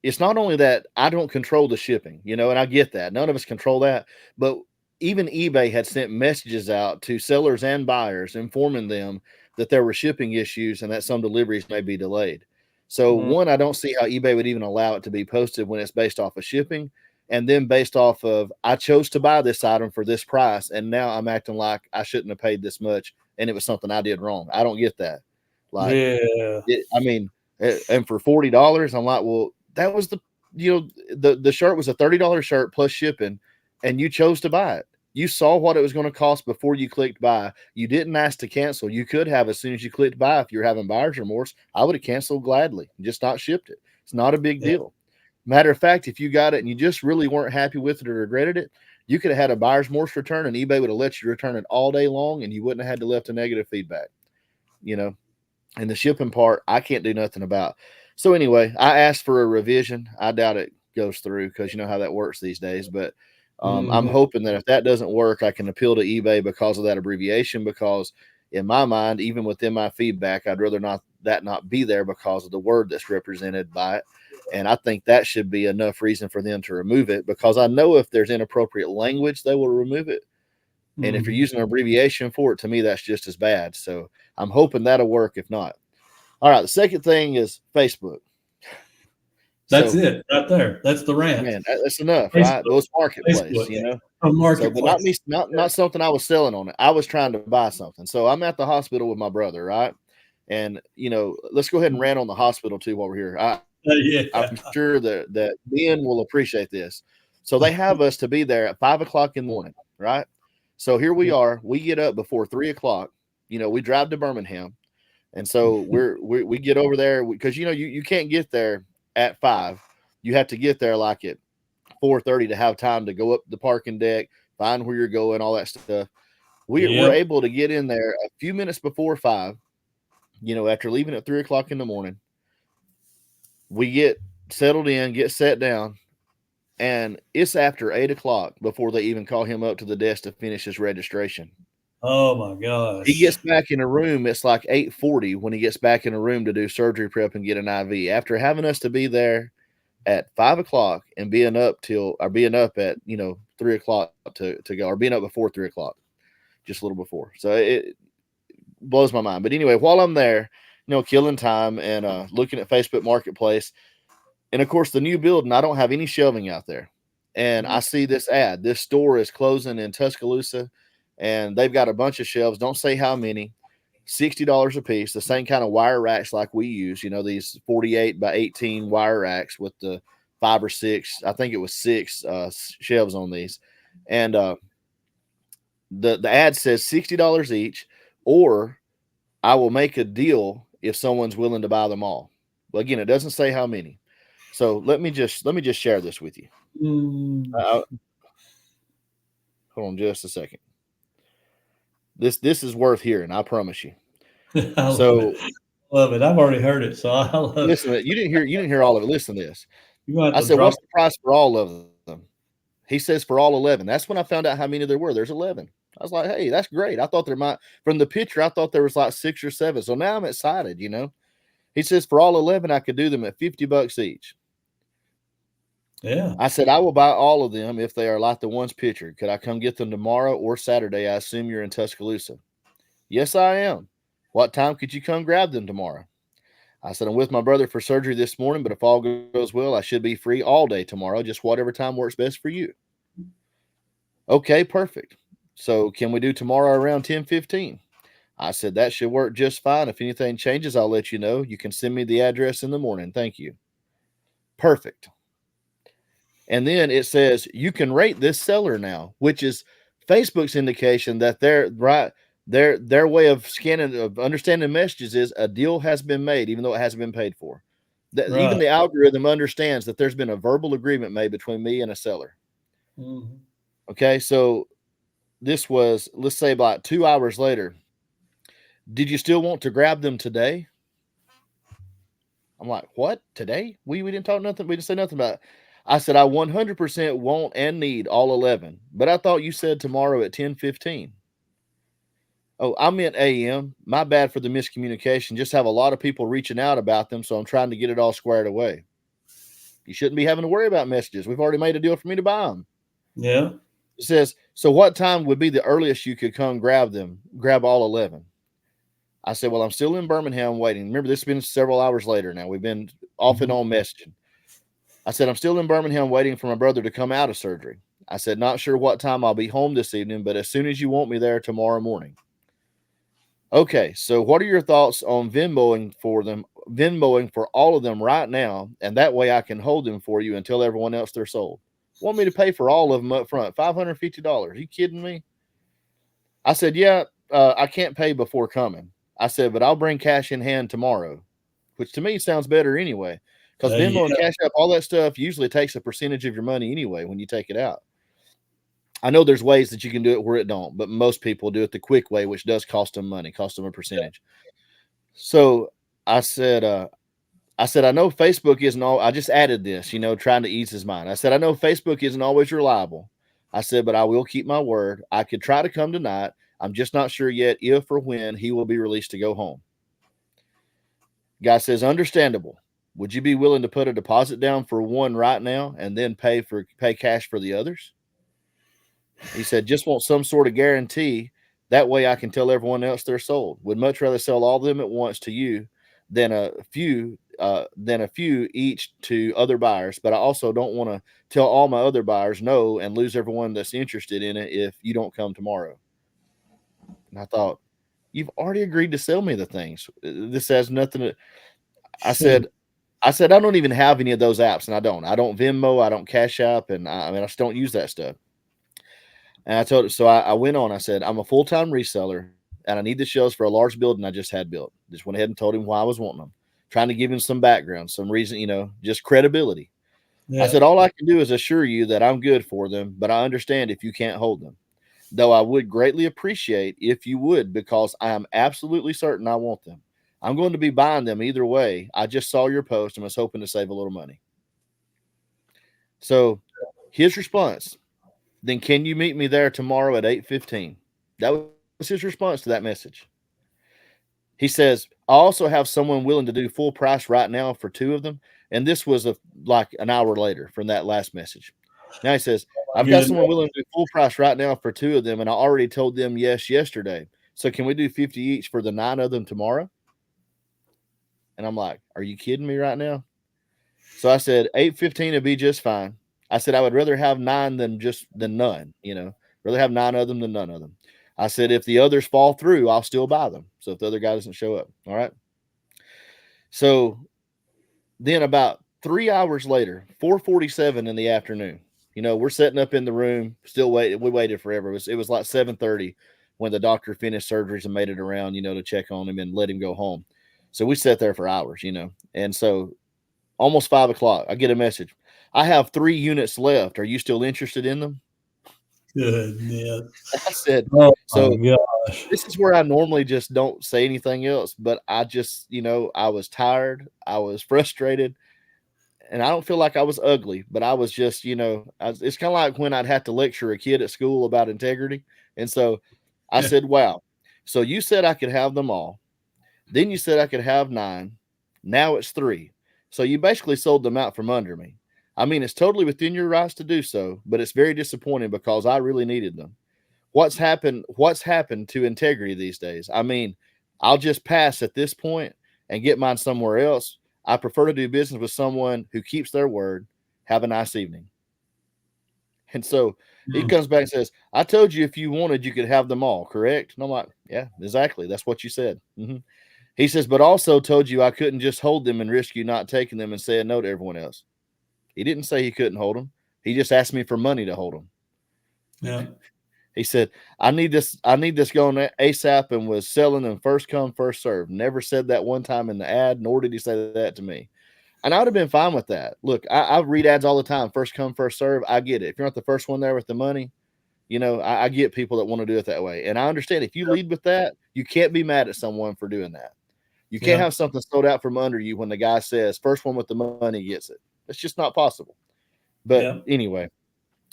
it's not only that I don't control the shipping, and I get that. None of us control that. But even eBay had sent messages out to sellers and buyers informing them that there were shipping issues and that some deliveries may be delayed. So one, I don't see how eBay would even allow it to be posted when it's based off of shipping, and then based off of, I chose to buy this item for this price, and now I'm acting like I shouldn't have paid this much, and it was something I did wrong. I don't get that. Like, I mean, And for $40, I'm like, well, that was the shirt was a $30 shirt plus shipping, and you chose to buy it. You saw what it was going to cost before you clicked buy. You didn't ask to cancel. You could have as soon as you clicked buy. If you're having buyer's remorse, I would have canceled gladly, just not shipped it. It's not a big deal. Matter of fact, if you got it and you just really weren't happy with it or regretted it, you could have had a buyer's remorse return, and eBay would have let you return it all day long, and you wouldn't have had to left a negative feedback. And the shipping part, I can't do nothing about. So anyway, I asked for a revision. I doubt it goes through because you know how that works these days. But I'm hoping that if that doesn't work, I can appeal to eBay because of that abbreviation. Because in my mind, even within my feedback, I'd rather not be there because of the word that's represented by it. And I think that should be enough reason for them to remove it, because I know if there's inappropriate language, they will remove it. And if you're using an abbreviation for it, to me, that's just as bad. So I'm hoping that'll work. If not, all right. The second thing is Facebook. That's it right there. That's the rant. Man, that's enough, Facebook, right? Those marketplace, Facebook, marketplace. So, but not something I was selling on it. I was trying to buy something. So I'm at the hospital with my brother, right? And let's go ahead and rant on the hospital too while we're here. I'm sure that Ben will appreciate this. So they have us to be there at 5 o'clock in the morning, right? So here we are. We get up before 3 o'clock. We drive to Birmingham, and so we get over there because you can't get there at 5. You have to get there like at 4:30 to have time to go up the parking deck, find where you're going, all that stuff. We're able to get in there a few minutes before 5. After leaving at 3 o'clock in the morning, we get settled in, get set down, and it's after 8 o'clock before they even call him up to the desk to finish his registration. Oh my gosh. He gets back in a room. It's like 8:40 when he gets back in a room to do surgery prep and get an IV. After having us to be there at 5 o'clock and being up at 3 o'clock to go, or being up before 3 o'clock, just a little before. So it blows my mind. But anyway, while I'm there, killing time and looking at Facebook Marketplace, and of course the new building, I don't have any shelving out there, and I see this ad. This store is closing in Tuscaloosa, and they've got a bunch of shelves. Don't say how many. $60 a piece. The same kind of wire racks like we use. These 48 by 18 wire racks with the 5 or 6. I think it was 6 shelves on these, and the ad says $60 each, or I will make a deal if someone's willing to buy them all. Well, again, it doesn't say how many. So let me just share this with you. Hold on just a second. This is worth hearing, I promise you. Love it. I've already heard it, so I love it. Listen, you didn't hear all of it. Listen to this. I said, what's the price for all of them? He says for all 11. That's when I found out how many there were. There's 11. I was like, hey, that's great. I thought there might, from the picture, I thought there was like 6 or 7. So now I'm excited, He says for all 11, I could do them at $50 each. Yeah. I said, I will buy all of them if they are like the ones pictured. Could I come get them tomorrow or Saturday? I assume you're in Tuscaloosa. Yes, I am. What time could you come grab them tomorrow? I said, I'm with my brother for surgery this morning, but if all goes well, I should be free all day tomorrow, just whatever time works best for you. Okay, perfect. So can we do tomorrow around 10:15? I said, that should work just fine. If anything changes, I'll let you know. You can send me the address in the morning. Thank you. Perfect. And then it says, you can rate this seller now, which is Facebook's indication that their way of understanding messages is a deal has been made, even though it hasn't been paid for. Even the algorithm understands that there's been a verbal agreement made between me and a seller. Mm-hmm. Okay, so this was, let's say, about 2 hours later. Did you still want to grab them today? I'm like, what? Today? We didn't talk nothing. We didn't say nothing about it. I said, I 100% want and need all 11, but I thought you said tomorrow at 10:15. Oh, I meant AM. My bad for the miscommunication. Just have a lot of people reaching out about them, so I'm trying to get it all squared away. You shouldn't be having to worry about messages. We've already made a deal for me to buy them. Yeah. It says, so what time would be the earliest you could come grab all 11? I said, well, I'm still in Birmingham waiting. Remember, this has been several hours later now. We've been off and on messaging. I said, I'm still in Birmingham waiting for my brother to come out of surgery. I said, not sure what time I'll be home this evening, but as soon as you want me there tomorrow morning. Okay, so what are your thoughts on Venmoing for them Venmoing for all of them right now, and that way I can hold them for you and tell everyone else they're sold. Want me to pay for all of them up front? $550. Are you kidding me? I said, yeah, I can't pay before coming. I said, but I'll bring cash in hand tomorrow, which to me sounds better anyway, because Venmo and Cash App, all that stuff usually takes a percentage of your money anyway when you take it out. I know there's ways that you can do it where it don't, but most people do it the quick way, which does cost them money, cost them a percentage. So I said, I know Facebook isn't all, I just added this, trying to ease his mind. I said, I know Facebook isn't always reliable. I said, but I will keep my word. I could try to come tonight. I'm just not sure yet if or when he will be released to go home. Guy says, understandable. Would you be willing to put a deposit down for one right now and then pay cash for the others? He said, just want some sort of guarantee. That way I can tell everyone else they're sold. Would much rather sell all of them at once to you than a few each to other buyers. But I also don't want to tell all my other buyers no and lose everyone that's interested in it if you don't come tomorrow. And I thought, you've already agreed to sell me the things. This has nothing to. I said, I don't even have any of those apps, and I don't Venmo, I don't Cash App, and I just don't use that stuff. And I told it, so I went on. I said, I'm a full-time reseller, and I need the shelves for a large building I just had built. Just went ahead and told him why I was wanting them, trying to give him some background, some reason, just credibility. Yeah. I said, all I can do is assure you that I'm good for them, but I understand if you can't hold them. Though I would greatly appreciate if you would, because I am absolutely certain I want them. I'm going to be buying them either way. I just saw your post and was hoping to save a little money. So his response, then can you meet me there tomorrow at 8:15? That was his response to that message. He says, I also have someone willing to do full price right now for two of them. And this was like an hour later from that last message. Now he says, I've got someone willing to do full price right now for two of them, and I already told them yes yesterday. So can we do 50 each for the 9 of them tomorrow? And I'm like, are you kidding me right now? So I said 8:15 would be just fine. I said I would rather have 9 than none, rather have 9 of them than none of them. I said if the others fall through, I'll still buy them. So if the other guy doesn't show up, all right. So then about 3 hours later, 4:47 in the afternoon, we're setting up in the room, still waiting. We waited forever. It was like 7:30 when the doctor finished surgeries and made it around, to check on him and let him go home. So we sat there for hours, and so almost 5 o'clock, I get a message. I have 3 units left. Are you still interested in them? Good. Yeah. I said, this is where I normally just don't say anything else, but I just, I was tired. I was frustrated. And I don't feel like I was ugly, but I was just, it's kind of like when I'd have to lecture a kid at school about integrity. And so I said, wow. So you said I could have them all. Then you said I could have 9. Now it's 3. So you basically sold them out from under me. I mean, it's totally within your rights to do so, but it's very disappointing because I really needed them. What's happened to integrity these days? I mean, I'll just pass at this point and get mine somewhere else. I prefer to do business with someone who keeps their word. Have a nice evening. And so he comes back and says, I told you if you wanted, you could have them all, correct? And I'm like, yeah, exactly. That's what you said. Mm-hmm. He says, but also told you I couldn't just hold them and risk you not taking them and saying no to everyone else. He didn't say he couldn't hold them. He just asked me for money to hold them. Yeah. He said, I need this going ASAP, and was selling them first come, first serve. Never said that one time in the ad, nor did he say that to me. And I would have been fine with that. Look, I read ads all the time. First come, first serve. I get it. If you're not the first one there with the money, I get people that want to do it that way. And I understand if you lead with that, you can't be mad at someone for doing that. You can't have something sold out from under you when the guy says first one with the money gets it. It's just not possible. But anyway,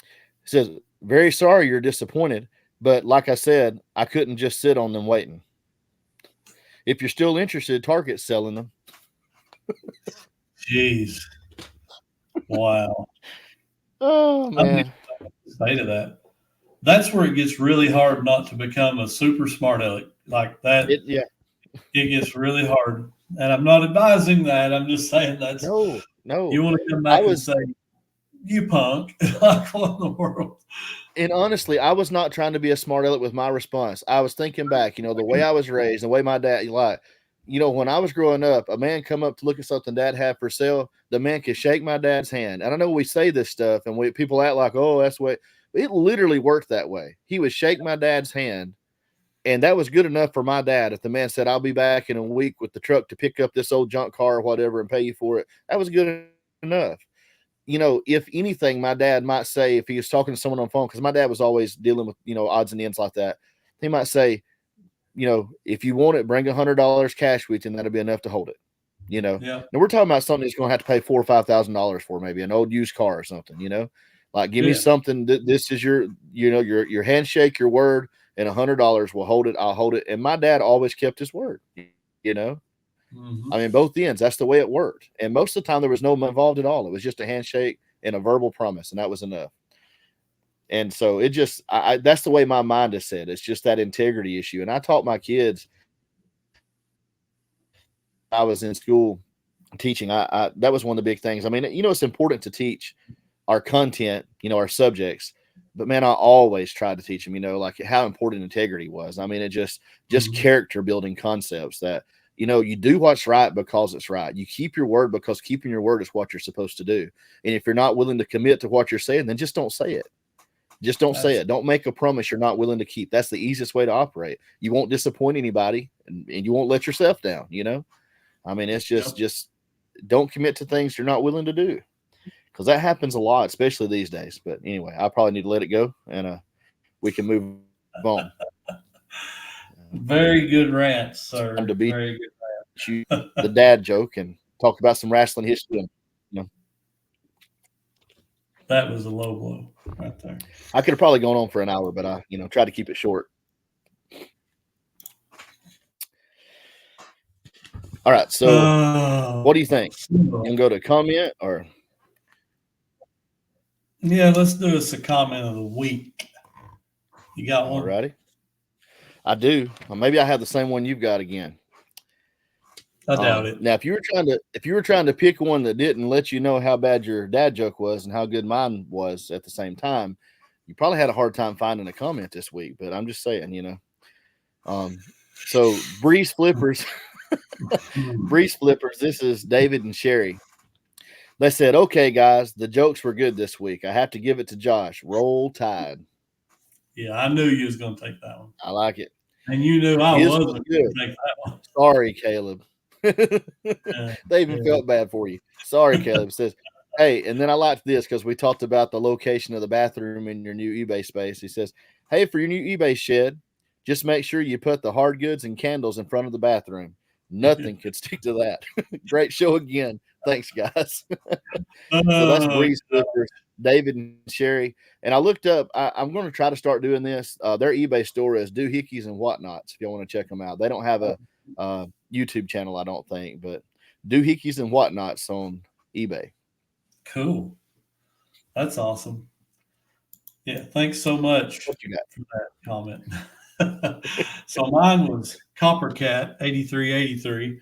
he says, very sorry you're disappointed. But like I said, I couldn't just sit on them waiting. If you're still interested, target selling them. Jeez. Wow. Oh, man. Say to that. That's where it gets really hard not to become a super smart aleck like that. It gets really hard. And I'm not advising that. I'm just saying that's no. You want to come back and say, you punk. Like, what in the world? And honestly, I was not trying to be a smart aleck with my response. I was thinking back, the way I was raised, the way my dad, when I was growing up, a man come up to look at something dad had for sale. The man could shake my dad's hand. And I know we say this stuff and people act like, oh, that's the way. It literally worked that way. He would shake my dad's hand. And that was good enough for my dad. If the man said, I'll be back in a week with the truck to pick up this old junk car or whatever and pay you for it, that was good enough. If anything, my dad might say, if he was talking to someone on the phone, because my dad was always dealing with, odds and ends like that, he might say, if you want it, bring $100 cash with you, and that'll be enough to hold it. Yeah. Now we're talking about something that's going to have to pay $4,000 or $5,000 for, maybe an old used car or something. Like give me something that this is your handshake, your word, and $100 will hold it. I'll hold it. And my dad always kept his word. Mm-hmm. I mean, both ends. That's the way it worked. And most of the time, there was no money involved at all. It was just a handshake and a verbal promise, and that was enough. And so it just, that's the way my mind is set. It's just that integrity issue. And I taught my kids. I was in school teaching. That was one of the big things. I mean, it's important to teach our content, our subjects. But man, I always tried to teach them, like how important integrity was. I mean, it just Mm-hmm. character building concepts that, you do what's right because it's right. You keep your word because keeping your word is what you're supposed to do. And if you're not willing to commit to what you're saying, then just don't say it. Just don't say it. Don't make a promise you're not willing to keep. That's the easiest way to operate. You won't disappoint anybody and you won't let yourself down, I mean, it's just don't commit to things you're not willing to do. Because that happens a lot, especially these days. But anyway, I probably need to let it go, and we can move on. Very good rant, sir. Time to be Very good rant. The dad joke and talk about some wrestling history. That was a low blow right there. I could have probably gone on for an hour, but I, tried to keep it short. All right, so what do you think? You can go to comment or? Yeah, let's do a comment of the week. You got one? Alrighty. I do. Well, maybe I have the same one you've got again. I doubt it. Now, if you were trying to pick one that didn't let you know how bad your dad joke was and how good mine was at the same time, you probably had a hard time finding a comment this week. But I'm just saying, So Breeze Flippers, this is David and Sherry. They said, "Okay, guys, the jokes were good this week. I have to give it to Josh. Roll Tide." Yeah, I knew you was going to take that one. I like it. And you knew I wasn't going to take that one. Sorry, Caleb. They even felt bad for you. Sorry, Caleb. Says, hey, and then I liked this because we talked about the location of the bathroom in your new eBay space. He says, hey, for your new eBay shed, just make sure you put the hard goods and candles in front of the bathroom. Nothing could stick to that. Great show again. Thanks, guys. So that's Breeze Flippers, David and Sherry. And I looked up, I'm going to try to start doing this. Their eBay store is Doohickeys and Whatnots, if you want to check them out. They don't have a YouTube channel, I don't think, but Doohickeys and Whatnots on eBay. Cool. That's awesome. Yeah, thanks so much What you got for that comment. So mine was Coppercat 8383.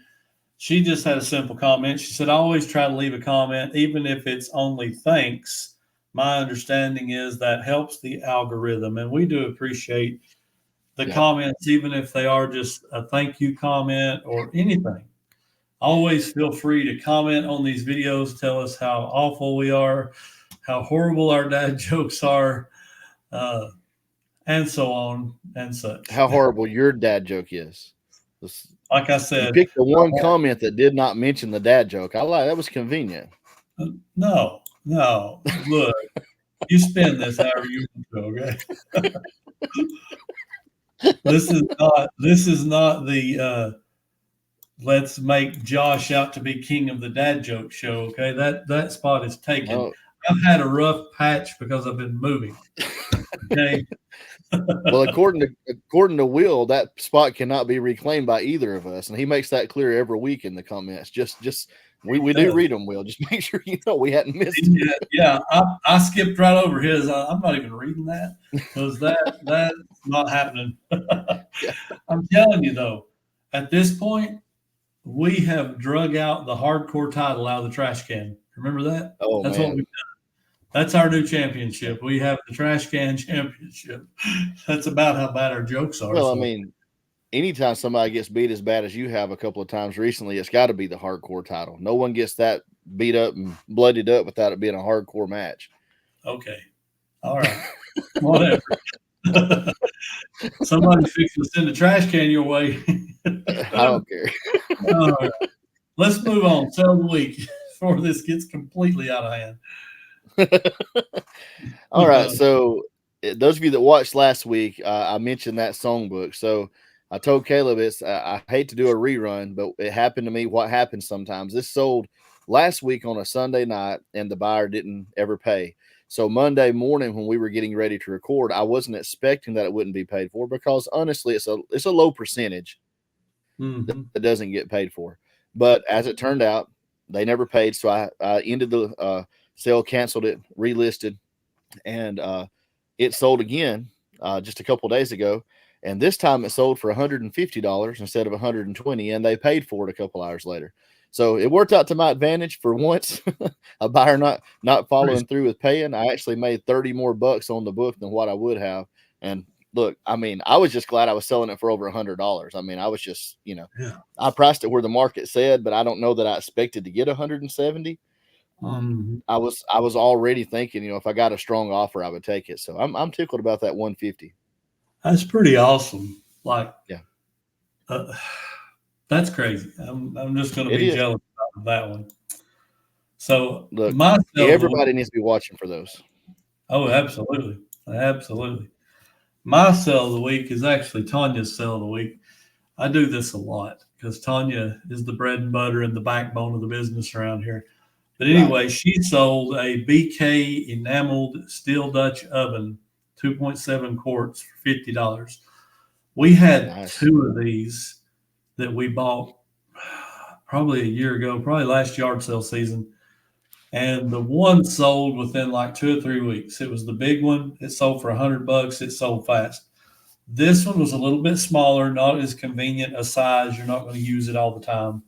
She just had a simple comment. She said, I always try to leave a comment, even if it's only thanks. My understanding is that helps the algorithm. And we do appreciate the comments, even if they are just a thank you comment or anything. Always feel free to comment on these videos. Tell us how awful we are, how horrible our dad jokes are, and so on and such. How horrible your dad joke is. Like I said, you picked the one comment that did not mention the dad joke. I like that. Was convenient. No. Look, you spin this however you want to, okay? This is not the let's make Josh out to be king of the dad joke show, okay? That spot is taken. Oh. I've had a rough patch because I've been moving. Okay. Well, according to Will, that spot cannot be reclaimed by either of us, and he makes that clear every week in the comments. Just we do read them, Will. Just make sure you know we hadn't missed it. Yeah. I skipped right over his. I'm not even reading that because that's not happening. I'm telling you though, at this point, we have drug out the hardcore title out of the trash can. Remember that? Oh, that's man. what we've done. That's our new championship. We have the trash can championship. That's about how bad our jokes are. Well, I mean, anytime somebody gets beat as bad as you have a couple of times recently, it's got to be the hardcore title. No one gets that beat up and bloodied up without it being a hardcore match. Okay. All right. Whatever. Somebody fixing to send a trash can your way. I don't care. All right. Let's move on. Sell of the week before this gets completely out of hand. All right. So those of you that watched last week, I mentioned that songbook. So I told Caleb, I hate to do a rerun, but it happened to me. What happens sometimes? This sold last week on a Sunday night, and the buyer didn't ever pay. So Monday morning, when we were getting ready to record, I wasn't expecting that it wouldn't be paid for, because honestly, it's a low percentage that doesn't get paid for. But as it turned out, they never paid. So I ended the sale, canceled it, relisted, and it sold again just a couple of days ago. And this time it sold for $150 instead of $120, and they paid for it a couple hours later. So it worked out to my advantage for once. A buyer not following through with paying. I actually made 30 more bucks on the book than what I would have. And look, I mean, I was just glad I was selling it for over $100. I mean, I was just, I priced it where the market said, but I don't know that I expected to get 170. I was already thinking, if I got a strong offer, I would take it. So I'm tickled about that 150. That's pretty awesome. Like, yeah, that's crazy. I'm just going to be jealous of that one. So look, everybody needs to be watching for those. Oh, absolutely. Absolutely. My sell of the week is actually Tanya's sell of the week. I do this a lot because Tanya is the bread and butter and the backbone of the business around here. But anyway, she sold a BK enameled steel Dutch oven, 2.7 quarts for $50. We had two of these that we bought probably a year ago, probably last yard sale season. And the one sold within like 2 or 3 weeks. It was the big one. It sold for $100. It sold fast. This one was a little bit smaller, not as convenient a size. You're not going to use it all the time.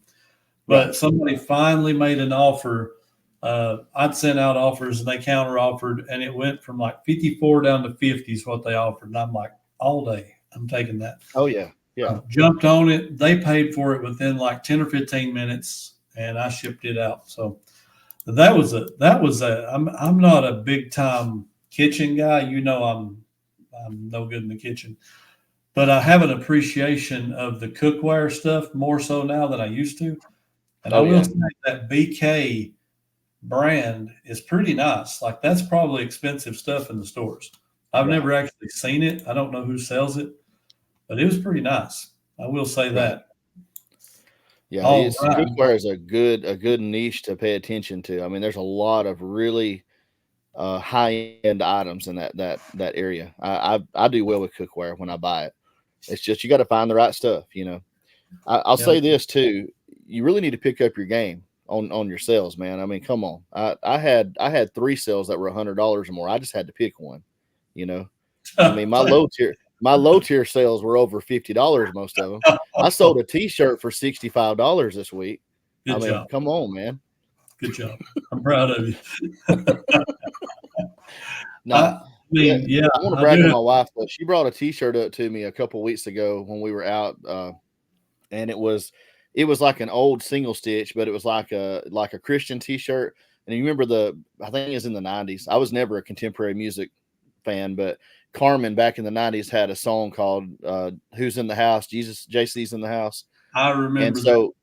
But somebody finally made an offer. I'd sent out offers and they counter offered, and it went from like 54 down to 50 is what they offered. And I'm like, all day, I'm taking that. Oh, yeah. Yeah. Jumped on it. They paid for it within like 10 or 15 minutes, and I shipped it out. So that was I'm not a big time kitchen guy. I'm no good in the kitchen, but I have an appreciation of the cookware stuff more so now than I used to. And I will say that BK brand is pretty nice. Like, that's probably expensive stuff in the stores. I've never actually seen it. I don't know who sells it, but it was pretty nice. I will say that. Yeah, cookware is a good niche to pay attention to. I mean, there's a lot of really high-end items in that area. I do well with cookware when I buy it. It's just you got to find the right stuff. I'll say this too: you really need to pick up your game on your sales, man. I mean, come on. I had 3 sales that were $100 or more. I just had to pick one. I mean, my low tier sales were over $50, most of them. I sold a T-shirt for $65 this week. Good job. Come on, man. Good job. I'm proud of you. I want to brag on my wife, but she brought a T-shirt up to me a couple of weeks ago when we were out, and it was like an old single stitch, but it was like a Christian T-shirt. And you remember I think it was in the 90s. I was never a contemporary music fan, but Carmen back in the 90s had a song called Who's in the House? JC's in the House. I remember. And so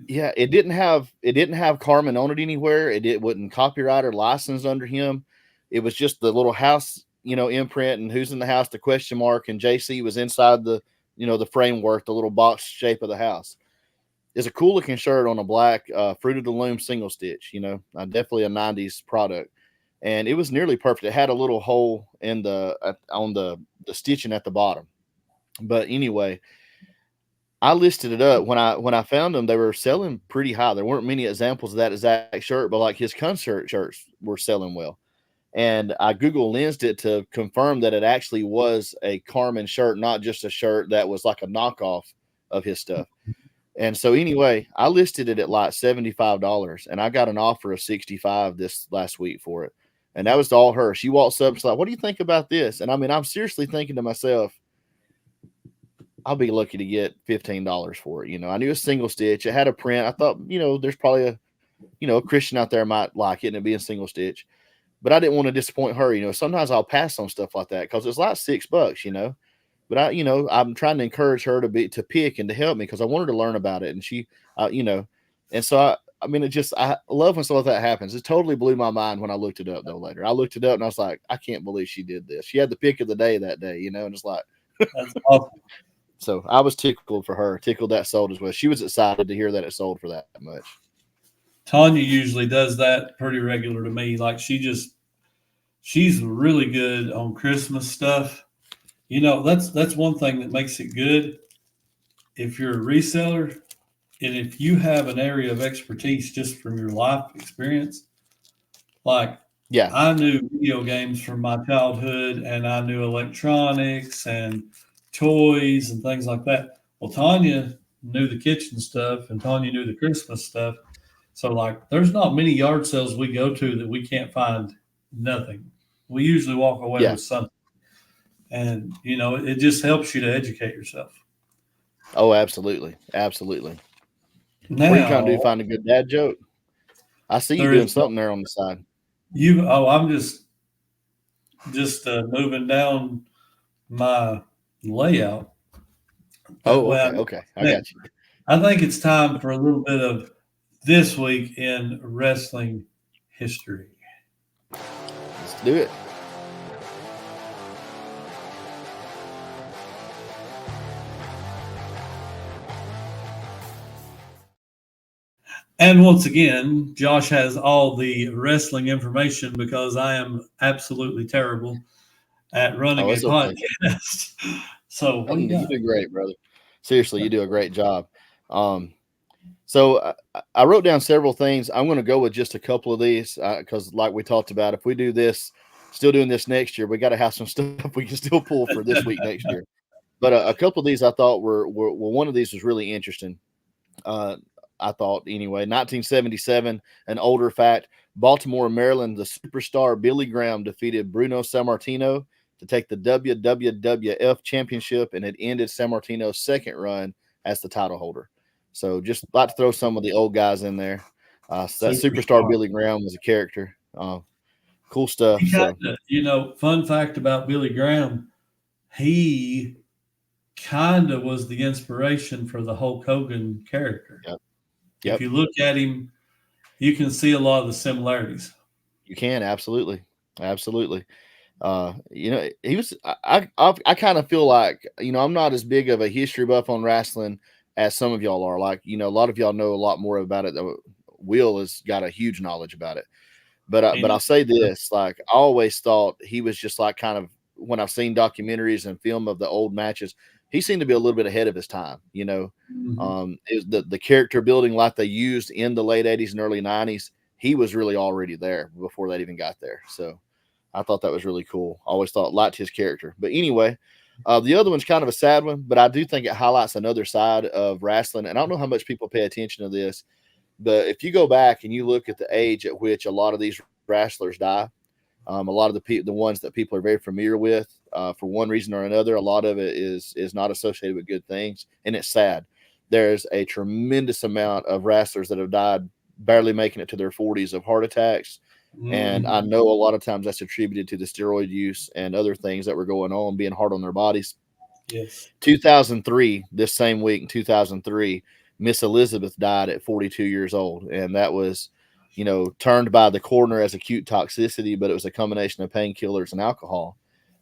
it didn't have Carmen on it anywhere. It wasn't copyright or licensed under him. It was just the little house, imprint, and Who's in the House, the question mark, and JC was inside the framework, the little box shape of the house. It's a cool looking shirt on a black Fruit of the Loom single stitch, definitely a 90s product. And it was nearly perfect. It had a little hole on the stitching at the bottom. But anyway, I listed it up when I found them. They were selling pretty high. There weren't many examples of that exact shirt, but like his concert shirts were selling well. And I Google lensed it to confirm that it actually was a Carmen shirt, not just a shirt that was like a knockoff of his stuff. And so anyway, I listed it at like $75, and I got an offer of $65 this last week for it. And that was all her. She walks up, she's like, "What do you think about this?" And I mean, I'm seriously thinking to myself, I'll be lucky to get $15 for it. I knew a single stitch. It had a print. I thought, there's probably a Christian out there might like it and it being single stitch. But I didn't want to disappoint her. Sometimes I'll pass on stuff like that because it's like $6, But I'm trying to encourage her to pick and to help me because I want her to learn about it. And she, and so I love when stuff like that happens. It totally blew my mind when I looked it up though later. I looked it up and I was like, I can't believe she did this. She had the pick of the day that day, and it's like, That's awesome. So I was tickled for her, tickled that sold as well. She was excited to hear that it sold for that much. Tanya usually does that pretty regular to me. Like she's really good on Christmas stuff. That's one thing that makes it good. If you're a reseller and if you have an area of expertise just from your life experience, like I knew video games from my childhood and I knew electronics and toys and things like that. Well, Tanya knew the kitchen stuff and Tanya knew the Christmas stuff. So like there's not many yard sales we go to that we can't find nothing. We usually walk away with something. And, it just helps you to educate yourself. Oh, absolutely. Absolutely. Now, what are you trying to do? Find a good dad joke? I see you doing something there on the side. I'm just moving down my layout. Oh, okay. I got you. I think it's time for a little bit of This Week in Wrestling History. Let's do it. And once again, Josh has all the wrestling information because I am absolutely terrible at running a podcast. So you do great, brother. Seriously, you do a great job. So I wrote down several things. I'm going to go with just a couple of these because like we talked about, if we do this, still doing this next year, we got to have some stuff we can still pull for this week next year. But a couple of these I thought were one of these was really interesting. I thought anyway, 1977, an older fact, Baltimore, Maryland, the superstar Billy Graham defeated Bruno Sammartino to take the WWF championship, and it ended Sammartino's second run as the title holder. So just like to throw some of the old guys in there. That superstar Billy Graham was a character. Cool stuff. Fun fact about Billy Graham, he kind of was the inspiration for the Hulk Hogan character. Yep. If you look at him, you can see a lot of the similarities. You can, absolutely. He was. I kind of feel like I'm not as big of a history buff on wrestling as some of y'all are. Like a lot of y'all know a lot more about it. Will has got a huge knowledge about it. But I'll say this: like I always thought he was just like kind of when I've seen documentaries and film of the old matches. He seemed to be a little bit ahead of his time, Mm-hmm. It was the character building like they used in the late 80s and early 90s. He was really already there before that even got there. So I thought that was really cool. I always liked his character. But anyway, the other one's kind of a sad one, but I do think it highlights another side of wrestling. And I don't know how much people pay attention to this, but if you go back and you look at the age at which a lot of these wrestlers die, a lot of the ones that people are very familiar with, for one reason or another, a lot of it is not associated with good things, and it's sad. There's a tremendous amount of wrestlers that have died barely making it to their 40s of heart attacks, and I know a lot of times that's attributed to the steroid use and other things that were going on, being hard on their bodies. Yes. 2003, this same week in 2003, Miss Elizabeth died at 42 years old, and that was turned by the coroner as acute toxicity, but it was a combination of painkillers and alcohol.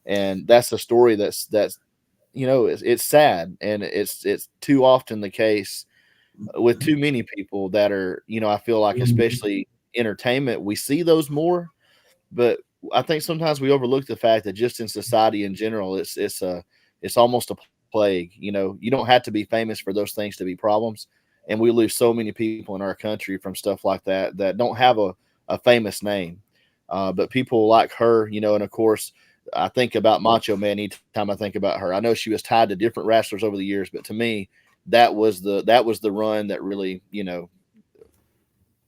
And that's a story that's it's sad, and it's too often the case with too many people that are, I feel like, especially entertainment, we see those more, but I think sometimes we overlook the fact that just in society in general, it's almost a plague. You don't have to be famous for those things to be problems. And we lose so many people in our country from stuff like that don't have a famous name. But people like her, and of course, I think about Macho Man anytime I think about her. I know she was tied to different wrestlers over the years, but to me, that was the run that really,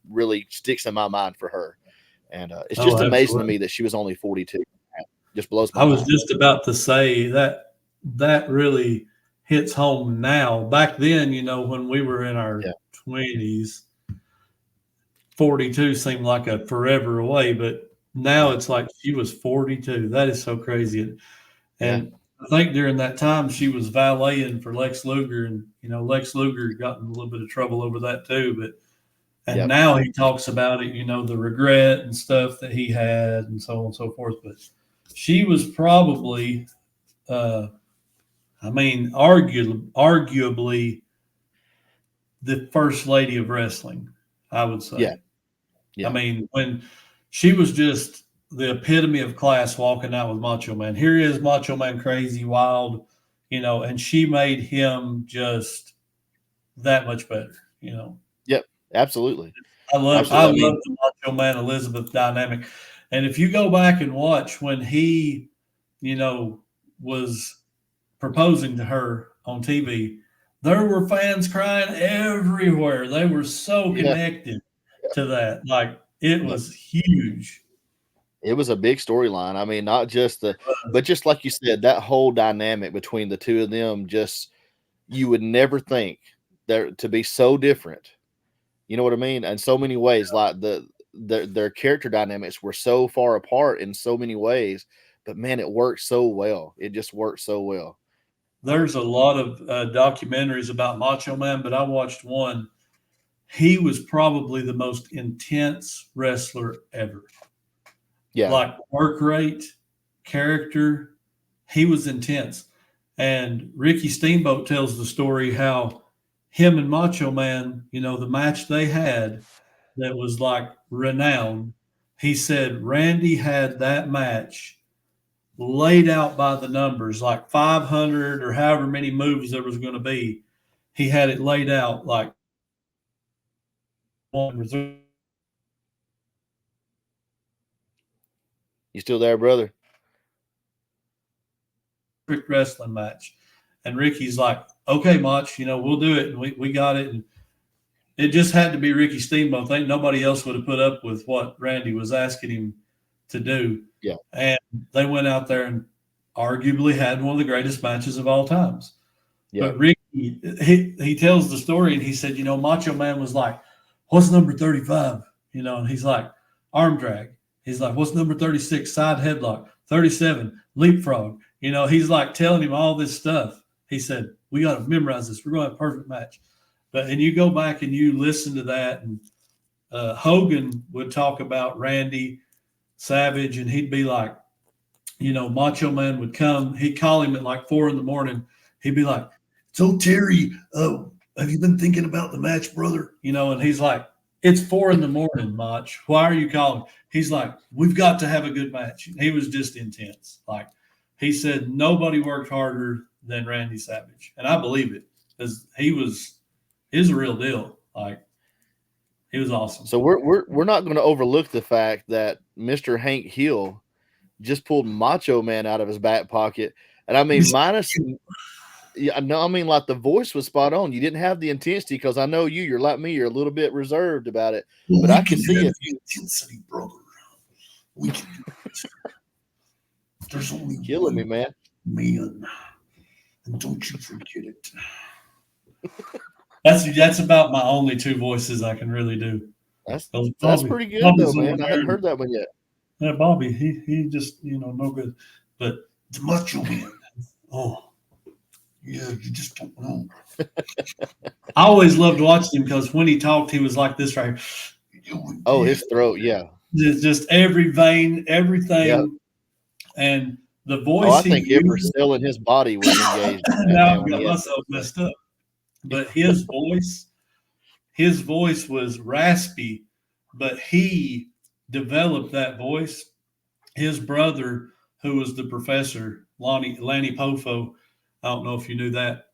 really sticks in my mind for her. And it's just amazing to me that she was only 42. Just blows my mind. I was just about to say that really hits home now. Back then, when we were in our Yeah. 20s, 42 seemed like a forever away, but now Yeah. it's like she was 42. That is so crazy. Yeah. And I think during that time she was valeting for Lex Luger, and Lex Luger got in a little bit of trouble over that too. And Yep. now he talks about it, the regret and stuff that he had, and so on and so forth. But she was probably, arguably the first lady of wrestling, I would say. Yeah. Yeah. I mean, when she was just the epitome of class walking out with Macho Man. Here he is, Macho Man, crazy, wild, and she made him just that much better, Yep. Absolutely. I love Absolutely. the Macho Man Elizabeth dynamic. And if you go back and watch when he, was proposing to her on TV, there were fans crying everywhere. They were so connected to that. Like, it was huge. It was a big storyline. I mean, not just but just like you said, that whole dynamic between the two of them, just you would never think there to be so different. You know what I mean? In so many ways, like their character dynamics were so far apart in so many ways, but man, it worked so well. It just worked so well. There's a lot of documentaries about Macho Man, but I watched one. He was probably the most intense wrestler ever. Yeah. Like work rate, character, he was intense. And Ricky Steamboat tells the story how him and Macho Man, the match they had that was like renowned. He said Randy had that match laid out by the numbers, like 500 or however many moves there was going to be. He had it laid out like one reserve. You still there, brother? Wrestling match. And Ricky's like, okay, Mach, we'll do it. And we got it. And it just had to be Ricky Steamboat. I think nobody else would have put up with what Randy was asking him to do. Yeah. And they went out there and arguably had one of the greatest matches of all times. Yeah. But Ricky, he tells the story, and he said, Macho Man was like, what's number 35? And he's like, arm drag. He's like, what's number 36? Side headlock. 37, leapfrog. He's like telling him all this stuff. He said, we got to memorize this. We're going to have a perfect match. And you go back and you listen to that, and Hogan would talk about Randy Savage, and he'd be like, Macho Man would come. He'd call him at like 4 a.m. He'd be like, so Terry, have you been thinking about the match, brother? And he's like, it's 4 a.m, Mach. Why are you calling? He's like, we've got to have a good match. He was just intense. Like, he said nobody worked harder than Randy Savage. And I believe it, because he's a real deal. Like, he was awesome. So we're not going to overlook the fact that Mr. Hank Hill just pulled Macho Man out of his back pocket. And I mean, like the voice was spot on. You didn't have the intensity, because I know you're like me, you're a little bit reserved about it. Well, but I can see it. Intensity, brother. We can do it. There's only Killing me, man. And don't you forget it. That's about my only two voices I can really do. That's pretty good, though, man. I haven't heard that one yet. Yeah, Bobby, he just, no good. But the Macho Man, yeah, you just don't know. I always loved watching him, because when he talked, he was like this right here. Oh, his throat, yeah. Just every vein, everything. Yep. And the voice. I think every cell in his body was engaged. Now I've got myself messed up. But his voice was raspy, but he developed that voice. His brother, who was the professor, Lanny Poffo, I don't know if you knew that,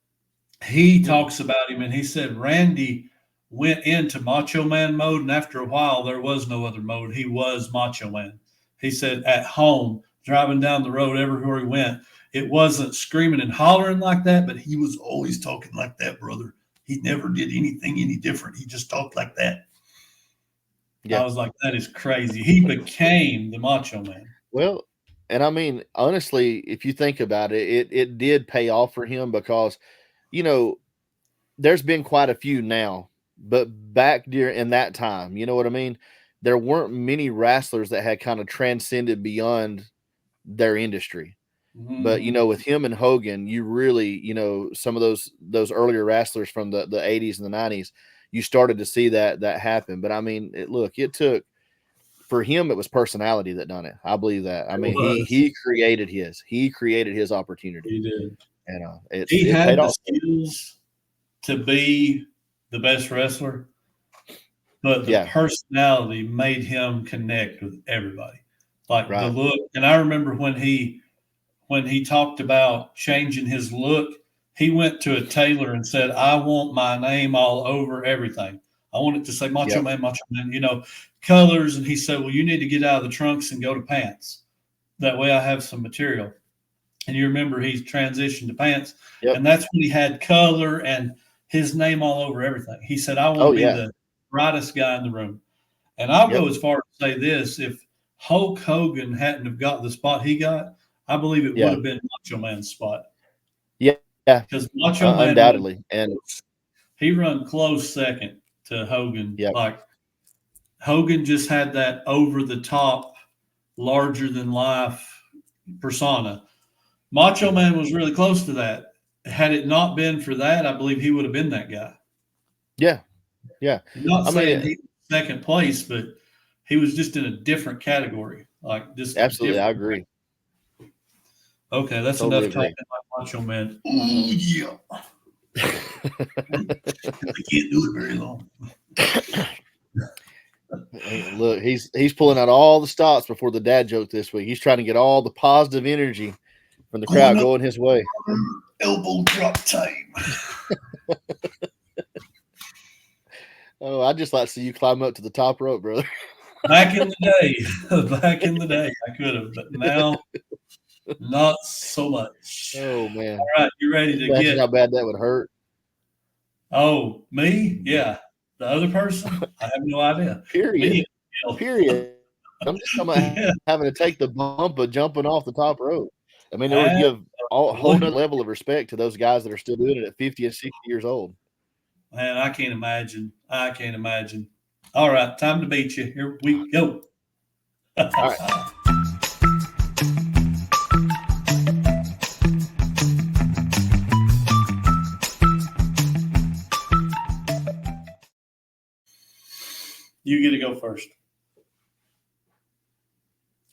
he talks about him, and he said Randy went into Macho Man mode, and after a while, there was no other mode. He was Macho Man. He said at home, driving down the road, everywhere he went, it wasn't screaming and hollering like that, but he was always talking like that, brother. He never did anything any different. He just talked like that. Yeah. I was like, that is crazy. He became the Macho Man. Well, and I mean, honestly, if you think about it, it did pay off for him, because there's been quite a few now, but back in that time, you know what I mean? There weren't many wrestlers that had kind of transcended beyond their industry. But with him and Hogan, you really, some of those earlier wrestlers from the 80s and the 90s, you started to see that happen. But I mean, it took, for him, it was personality that done it. I believe that. I mean, he created his opportunity. He did. And he it had paid the off. skills to be the best wrestler, but the personality made him connect with everybody. Like the look. And I remember when he talked about changing his look, he went to a tailor and said, I want my name all over everything. I want it to say Macho Man, colors. And he said, well, you need to get out of the trunks and go to pants. That way I have some material. And you remember he transitioned to pants. Yep. And that's when he had color and his name all over everything. He said, I want to be the brightest guy in the room. And I'll go as far as to say this. If Hulk Hogan hadn't have got the spot he got, I believe it would have been Macho Man's spot. Yeah. Because Macho Man undoubtedly. And he run close second to Hogan. Yep. Like Hogan just had that over the top, larger than life persona. Macho Man was really close to that. Had it not been for that, I believe he would have been that guy. Yeah. Yeah. I'm not saying he was second place, but he was just in a different category. Like just absolutely, I agree. Okay, that's totally enough talking about Macho Man. Oh yeah. I can't do it very long. Look, he's pulling out all the stops before the dad joke this week. He's trying to get all the positive energy from the crowd going his way. Elbow drop time. Oh, I'd just like to see you climb up to the top rope, brother. Back in the day, I could have, but now not so much. Oh man! All right, you ready to Imagine how bad that would hurt? Oh, me? Yeah. The other person? I have no idea. Period. Period. I'm just talking about having to take the bump of jumping off the top rope. I mean, it would give a whole nother level of respect to those guys that are still doing it at 50 and 60 years old. Man, I can't imagine. All right, time to beat you. Here we go. All right. You get to go first.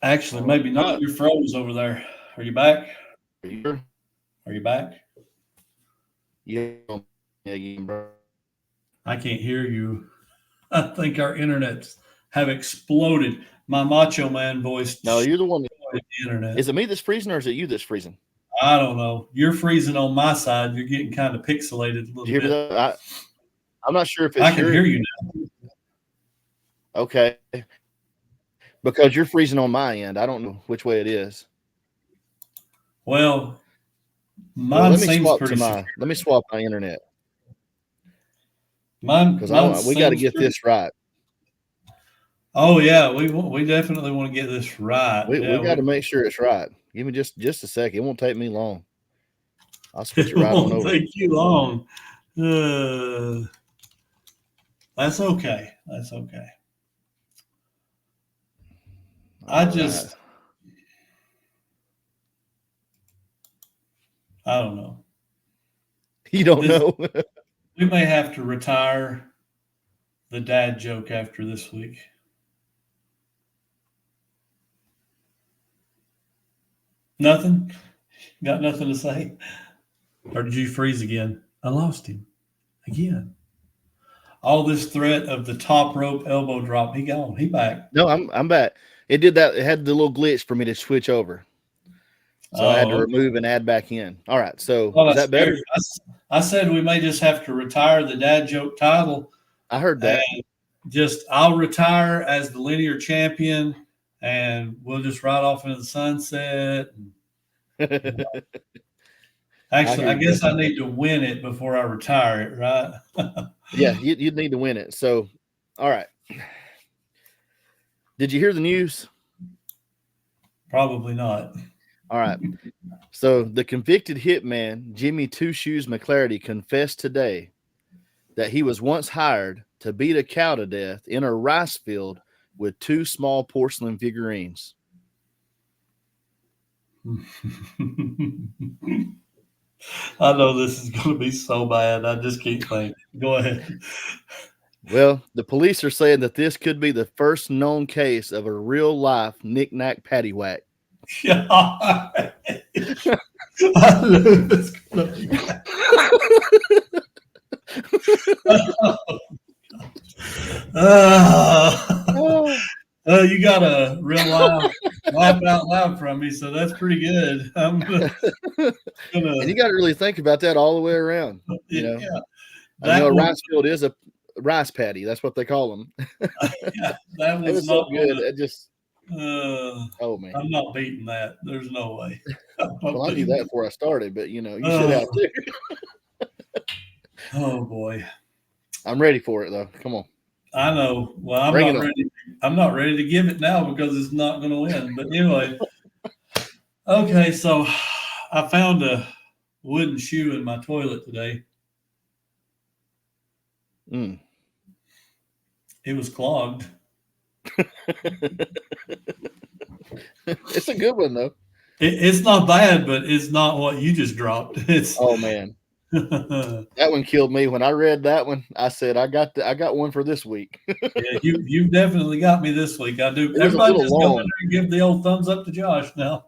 Actually, maybe not. You're froze over there. Are you back? Are you back? Yeah. I can't hear you. I think our internets have exploded. My Macho Man voice. No, you're the one. The internet. Is it me that's freezing or is it you that's freezing? I don't know. You're freezing on my side. You're getting kind of pixelated a little bit. I'm not sure if it's I can hear you now. Okay. Because you're freezing on my end. I don't know which way it is. Well, mine seems pretty let me swap my internet. Because we got to get this right. Oh yeah, we definitely want to get this right. We got to make sure it's right. Give me just a second. It won't take me long. I'll switch it right on over. It won't take you long. That's okay. That's okay. I don't know. You don't know? We may have to retire the dad joke after this week. Nothing? Got nothing to say? Or did you freeze again? I lost him again. All this threat of the top rope elbow drop. He gone. He back. No, I'm back. It did that. It had the little glitch for me to switch over. So I had to remove and add back in. All right. So is that better? I said we may just have to retire the dad joke title. I heard that. I'll retire as the linear champion and we'll just ride off into the sunset. Actually, I guess I need to win it before I retire it, right? Yeah, you'd need to win it. So, all right. Did you hear the news? Probably not. All right. So the convicted hitman, Jimmy Two Shoes McClarity, confessed today that he was once hired to beat a cow to death in a rice field with 2 small porcelain figurines. I know this is going to be so bad. I just can't think. Go ahead. Well, the police are saying that this could be the first known case of a real-life knick-knack paddywhack. Yeah. I knew this going to be bad. You got a real laugh out loud from me, so that's pretty good. I'm gonna And you got to really think about that all the way around. You know, yeah, I know a rice field is a rice paddy. That's what they call them. Yeah, that was so not good. It just oh man, I'm not beating that. There's no way. Well, I knew that before I started, but you know, you should have too. Oh boy, I'm ready for it though. Come on. I know. Well, I'm not ready. I'm not ready to give it now because it's not going to win. But anyway, okay. So I found a wooden shoe in my toilet today. It was clogged. It's a good one though. It's not bad, but it's not what you just dropped. Oh man. That one killed me. When I read that one, I said, I got one for this week. Yeah, you've definitely got me this week. I do. Everybody just go in there and give the old thumbs up to Josh now.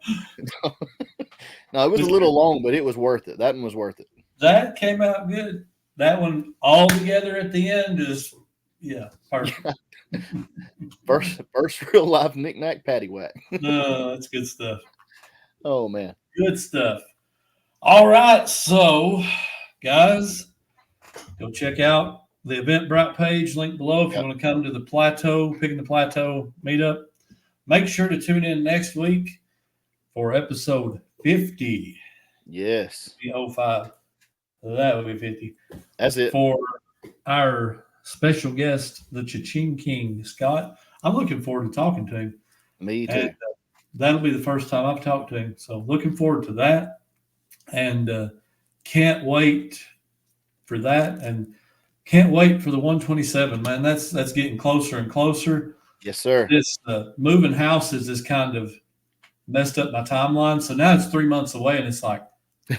No, it was a little long, but it was worth it. That one was worth it. That came out good. That one all together at the end is perfect. First real life knick-knack paddywhack. No, that's good stuff. Oh man. Good stuff. All right, so guys, go check out the Eventbrite page, link below if you want to come to the Plateau, Pickin the Plateau meetup. Make sure to tune in next week for episode 50. Yes. 05. That would be 50. That's it. For our special guest, the Cha-Ching King, Scott. I'm looking forward to talking to him. Me too. And, that'll be the first time I've talked to him. So looking forward to that. And can't wait for that. And can't wait for the 127, man. That's getting closer and closer. Yes, sir. This moving houses has kind of messed up my timeline. So now it's 3 months away, and it's like,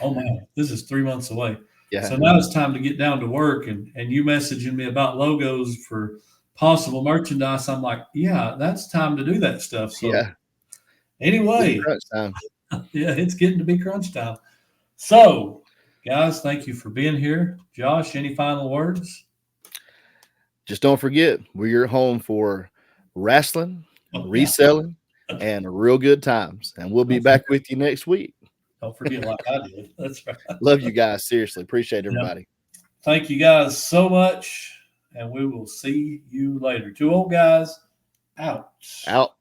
oh man, this is 3 months away. Yeah. So now it's time to get down to work. And you messaging me about logos for possible merchandise. I'm like, yeah, that's time to do that stuff. So anyway, it's getting to be crunch time. So, guys, thank you for being here. Josh, any final words? Just don't forget, we're your home for wrestling, reselling, and real good times. And we'll be back with you next week. Don't forget like I did. That's right. Love you guys. Seriously. Appreciate everybody. Thank you guys so much. And we will see you later. 2 Old Guys out. Out.